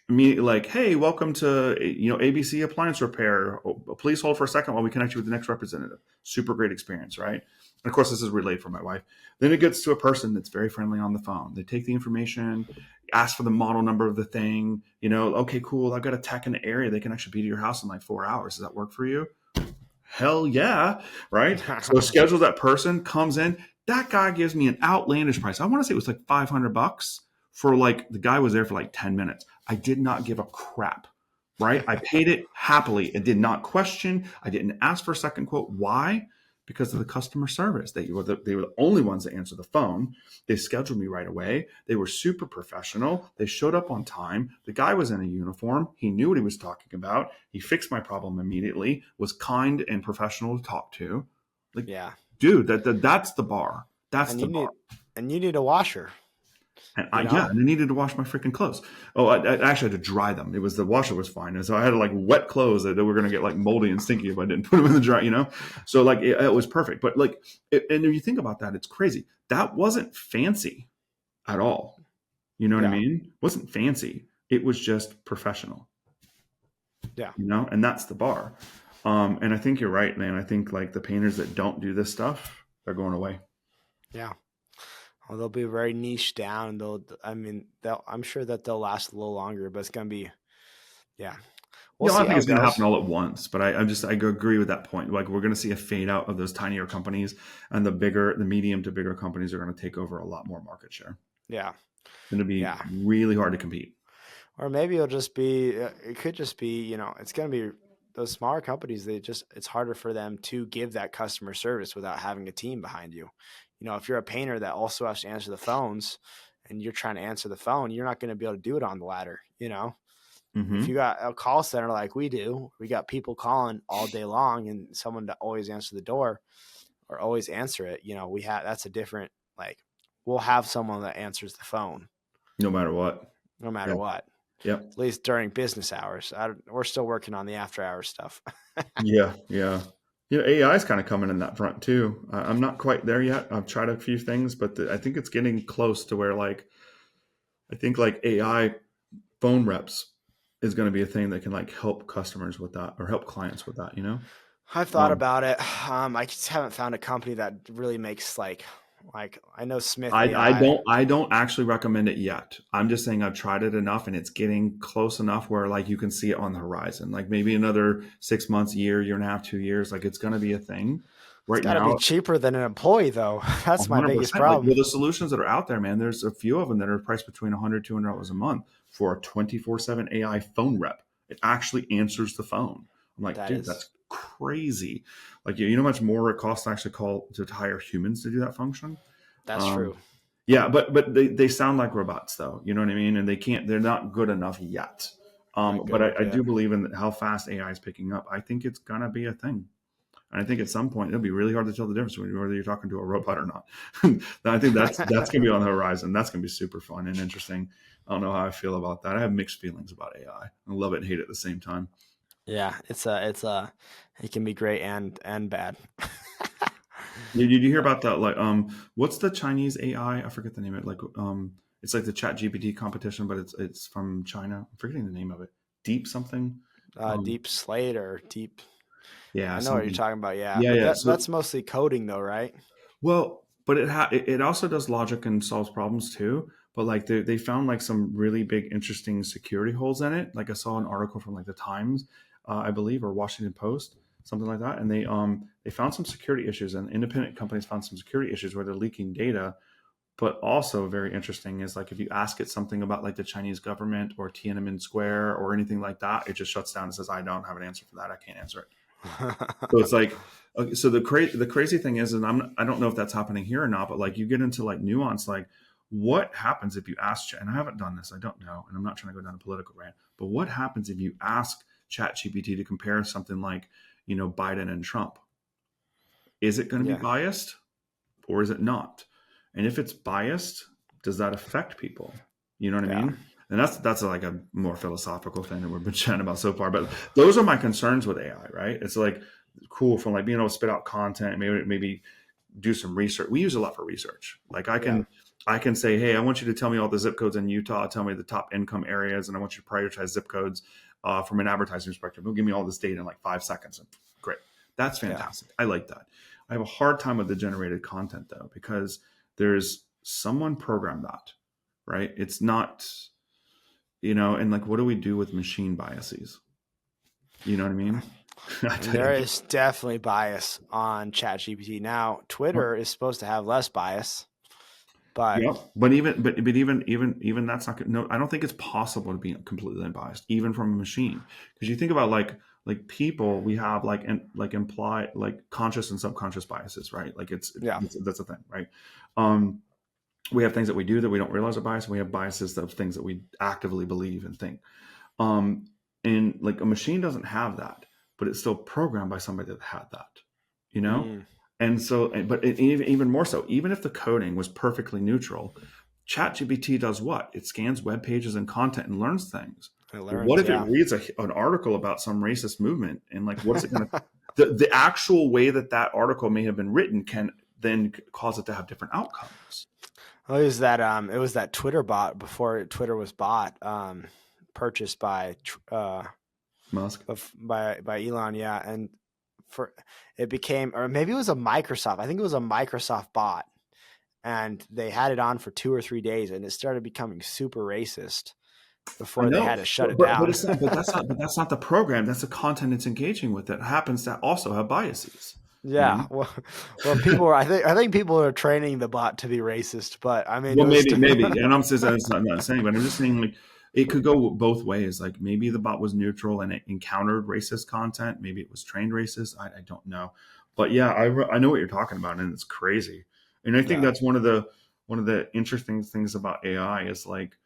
me like, hey, welcome to ABC Appliance Repair. Please hold for a second while we connect you with the next representative. Super great experience, right? And of course, this is relayed for my wife. Then it gets to a person that's very friendly on the phone. They take the information, ask for the model number of the thing. Okay, cool. I've got a tech in the area. They can actually be to your house in like 4 hours. Does that work for you? Hell yeah, right? So schedule that person, comes in. That guy gives me an outlandish price. I want to say it was like $500 for like, the guy was there for like 10 minutes. I did not give a crap, right? I paid it happily. It did not question. I didn't ask for a second quote. Why? Because of the customer service. They were the only ones that answered the phone. They scheduled me right away. They were super professional. They showed up on time. The guy was in a uniform. He knew what he was talking about. He fixed my problem immediately, was kind and professional to talk to. Like, Yeah, dude, that's the bar. That's and the bar. you need a washer. And you yeah, know? and I needed to wash my freaking clothes. Oh, I actually had to dry them. It was the washer was fine, and so I had to like wet clothes that were going to get like moldy and stinky if I didn't put them in the dry. So like it was perfect. But like, and if you think about that, it's crazy. That wasn't fancy at all. You know what I Yeah. mean? It wasn't fancy. It was just professional. Yeah. And that's the bar. And I think you're right, man. I think like the painters that don't do this stuff, they're going away. Yeah. Well, they'll be very niche down. I'm sure that they'll last a little longer, but it's going to be, yeah. We'll I see don't think how it's it going to happen goes. all at once, but I agree with that point. Like we're going to see a fade out of those tinier companies, and the medium to bigger companies are going to take over a lot more market share. Yeah. It's going to be Yeah. really hard to compete. Or maybe it could just be, it's going to be those smaller companies. It's harder for them to give that customer service without having a team behind you. If you're a painter that also has to answer the phones and you're trying to answer the phone, you're not going to be able to do it on the ladder. If you Mm-hmm. got a call center like we do, we got people calling all day long and someone to always answer the door or always answer it. That's a different, like, we'll have someone that answers the phone No matter what. no matter Yeah. what, Yep. at least during business hours. We're still working on the after hours stuff. Yeah. Yeah. AI is kind of coming in that front too. I'm not quite there yet. I've tried a few things, but I think it's getting close to where like I think like AI phone reps is going to be a thing that can like help customers with that or help clients with that. I've thought Um, about it. I just haven't found a company that really makes like I know Smith I AI. don't actually recommend it yet. I'm just saying I've tried it enough and it's getting close enough where like you can see it on the horizon. Like maybe another 6 months, year and a half, 2 years, like it's going to be a thing. It's Right got to be now, cheaper than an employee, though. That's my biggest 100%. Like problem. well, the solutions that are out there, man, there's a few of them that are priced between $100 $200 a month for a 24/7 AI phone rep. It actually answers the phone. I'm like, That dude, is that's crazy. Like, you know how much more it costs to actually call to hire humans to do that function? that's Um, true. yeah, but they sound like robots though. You know what I mean? And they're not good enough yet. Not good But I enough yet. do believe in how fast AI is picking up. I think it's gonna be a thing. And I think at some point it'll be really hard to tell the difference between whether you're talking to a robot or not. I think that's gonna be on the horizon. That's gonna be super fun and interesting. I don't know how I feel about that. I have mixed feelings about AI. I love it and hate it at the same time. Yeah, it can be great and bad. Did you hear about that? Like, what's the Chinese AI? I forget the name of it. Like, it's like the Chat GPT competition, but it's from China. I'm forgetting the name of it. Deep something. Um, Deep Slate or deep. yeah, I know what you're something. talking about. Yeah, Yeah, but yeah. that's So, mostly coding, though, right? well, but it also does logic and solves problems too. But like they found like some really big interesting security holes in it. Like I saw an article from like the Times, I believe, or Washington Post, something like that, and they found some security issues, and independent companies found some security issues where they're leaking data. But also very interesting is like if you ask it something about like the Chinese government or Tiananmen Square or anything like that, it just shuts down and says, "I don't have an answer for that. I can't answer it." So it's like, okay, so the crazy thing is, and I don't know if that's happening here or not, but like you get into like nuance, like what happens if you ask, and I haven't done this, I don't know, and I'm not trying to go down a political rant, but what happens if you ask ChatGPT to compare something like, Biden and Trump? Is it going to be Yeah, biased or is it not? And if it's biased, does that affect people? You know what I yeah, mean? And that's like a more philosophical thing that we've been chatting about so far. But those are my concerns with AI, right? It's like cool from like being able to spit out content, maybe do some research. We use a lot for research. Like yeah. I can say, hey, I want you to tell me all the zip codes in Utah, tell me the top income areas, and I want you to prioritize zip codes from an advertising perspective. It'll give me all this data in like 5 seconds. Great. That's Yeah. fantastic. I like that. I have a hard time with the generated content though, because there's someone programmed that, right? It's not, and like, what do we do with machine biases? You know what I mean? I And tell there you, is definitely bias on ChatGPT. Now, Twitter is supposed to have less bias, but yeah, but even that's not good. No, I don't think it's possible to be completely unbiased, even from a machine. Because you think about like people, we have like imply like conscious and subconscious biases, right? Like yeah, that's a thing, right? Um, we have things that we do that we don't realize are biased. And we have biases of things that we actively believe and think. Um, and like a machine doesn't have that, but it's still programmed by somebody that had that, you know? mm, And so, but even more so, even if the coding was perfectly neutral, ChatGPT does what? It scans web pages and content and learns things. It What learns, if it yeah. reads an article about some racist movement, and like, what is it going to? The actual way that article may have been written can then cause it to have different outcomes. Well, it was that Twitter bot before Twitter was bought, purchased by Musk. by Elon, yeah, and for it became, or maybe it was a Microsoft. I think it was a Microsoft bot, and they had it on for 2 or 3 days, and it started becoming super racist I before they know, had to shut it but down. it's not. But that's not the program. That's the content it's engaging with that happens to also have biases. You Yeah, know. well, people were. I think people are training the bot to be racist, but I mean, it Well, was maybe, and I'm saying that's not, I'm not saying, but I'm just saying like it could go both ways. Like maybe the bot was neutral and it encountered racist content. Maybe it was trained racist. I don't know, but yeah, I know what you're talking about, and it's crazy. And I think yeah, that's one of the interesting things about AI is like,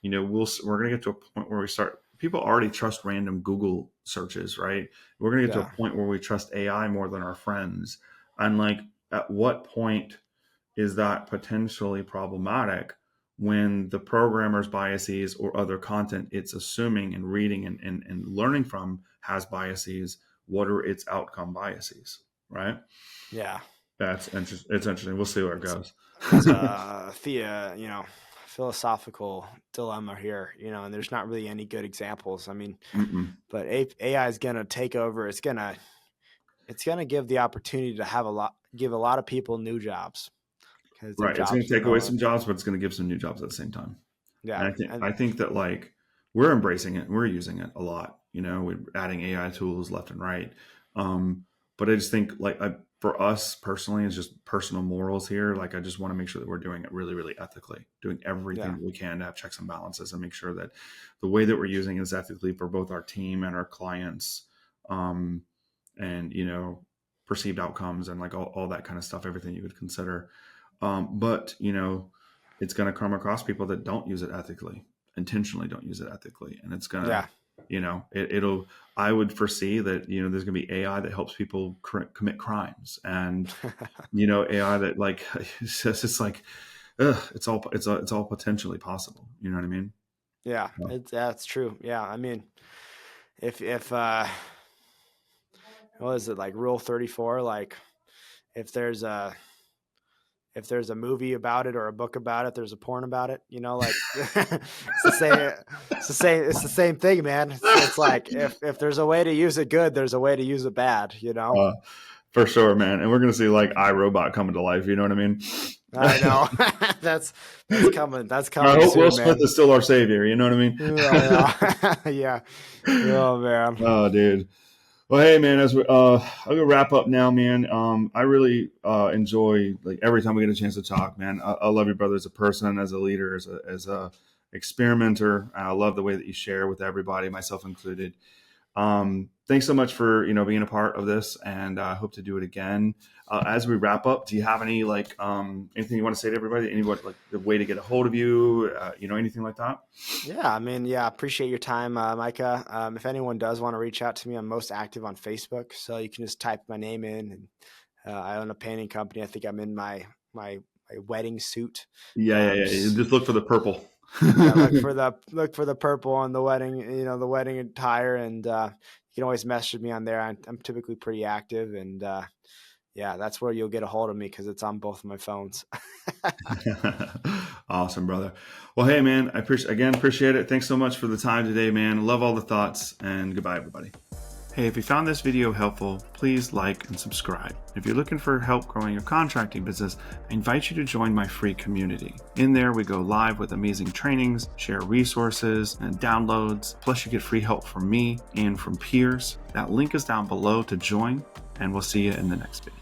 we're gonna get to a point where we start. People already trust random Google searches, right? We're gonna get to a yeah, point where we trust AI more than our friends, and like, at what point is that potentially problematic when the programmer's biases or other content it's assuming and reading and learning from has biases? What are its outcome biases, right? yeah. That's interesting. It's interesting. We'll see where it It's goes. it's a philosophical dilemma here, and there's not really any good examples. I mean, Mm-mm. but AI is gonna take over. It's gonna give the opportunity to give a lot of people new jobs because their Right. It's going jobs to are take away going. some jobs, but it's going to give some new jobs at the same time. And Yeah, I and think that like we're embracing it and we're using it a lot. We're adding AI tools left and right. Um, but I just think like for us personally, it's just personal morals here. Like I just want to make sure that we're doing it really, really ethically, doing everything yeah, that we can to have checks and balances and make sure that the way that we're using it is ethically for both our team and our clients. Um, and perceived outcomes and like all that kind of stuff, everything you would consider. But it's going to come across people that don't use it ethically, intentionally don't use it ethically, and it's going to, yeah, it'll. I would foresee that there's going to be AI that helps people commit crimes, and AI that like it's like, it's all potentially possible. You know what I mean? yeah. So, That's true. Yeah, I mean, if what is it, like Rule 34? Like if there's a if there's a movie about it or a book about it, there's a porn about it. Like it's the same. It's the same thing, man. It's like if there's a way to use it good, there's a way to use it bad. uh, for sure, man. And we're going to see like iRobot coming to life. You know what I mean? I know. That's coming. That's I coming hope Will soon, Smith man. is still our savior. You know what I mean? Yeah, yeah. Oh man. Oh, dude. Well, hey, man. I'm gonna wrap up now, man. I really enjoy like every time we get a chance to talk, man. I love you, brother, as a person, as a leader, as a experimenter. I love the way that you share with everybody, myself included. Thanks so much for being a part of this, and I hope to do it again. As we wrap up, do you have any like anything you want to say to everybody? Anybody like the way to get a hold of you? Anything like that? Yeah, I mean, yeah, appreciate your time, Micah. If anyone does want to reach out to me, I'm most active on Facebook, so you can just type my name in. And I own a painting company. I think I'm in my wedding suit. Yeah. You just look for the purple. Yeah, look for the purple on the wedding, the wedding attire, and you can always message me on there. I'm typically pretty active, and yeah, that's where you'll get a hold of me because it's on both of my phones. Awesome, brother. Well, hey, man, I appreciate it. Thanks so much for the time today, man. Love all the thoughts, and goodbye, everybody. Hey, if you found this video helpful, please like and subscribe. If you're looking for help growing your contracting business, I invite you to join my free community. In there, we go live with amazing trainings, share resources and downloads, plus you get free help from me and from peers. That link is down below to join, and we'll see you in the next video.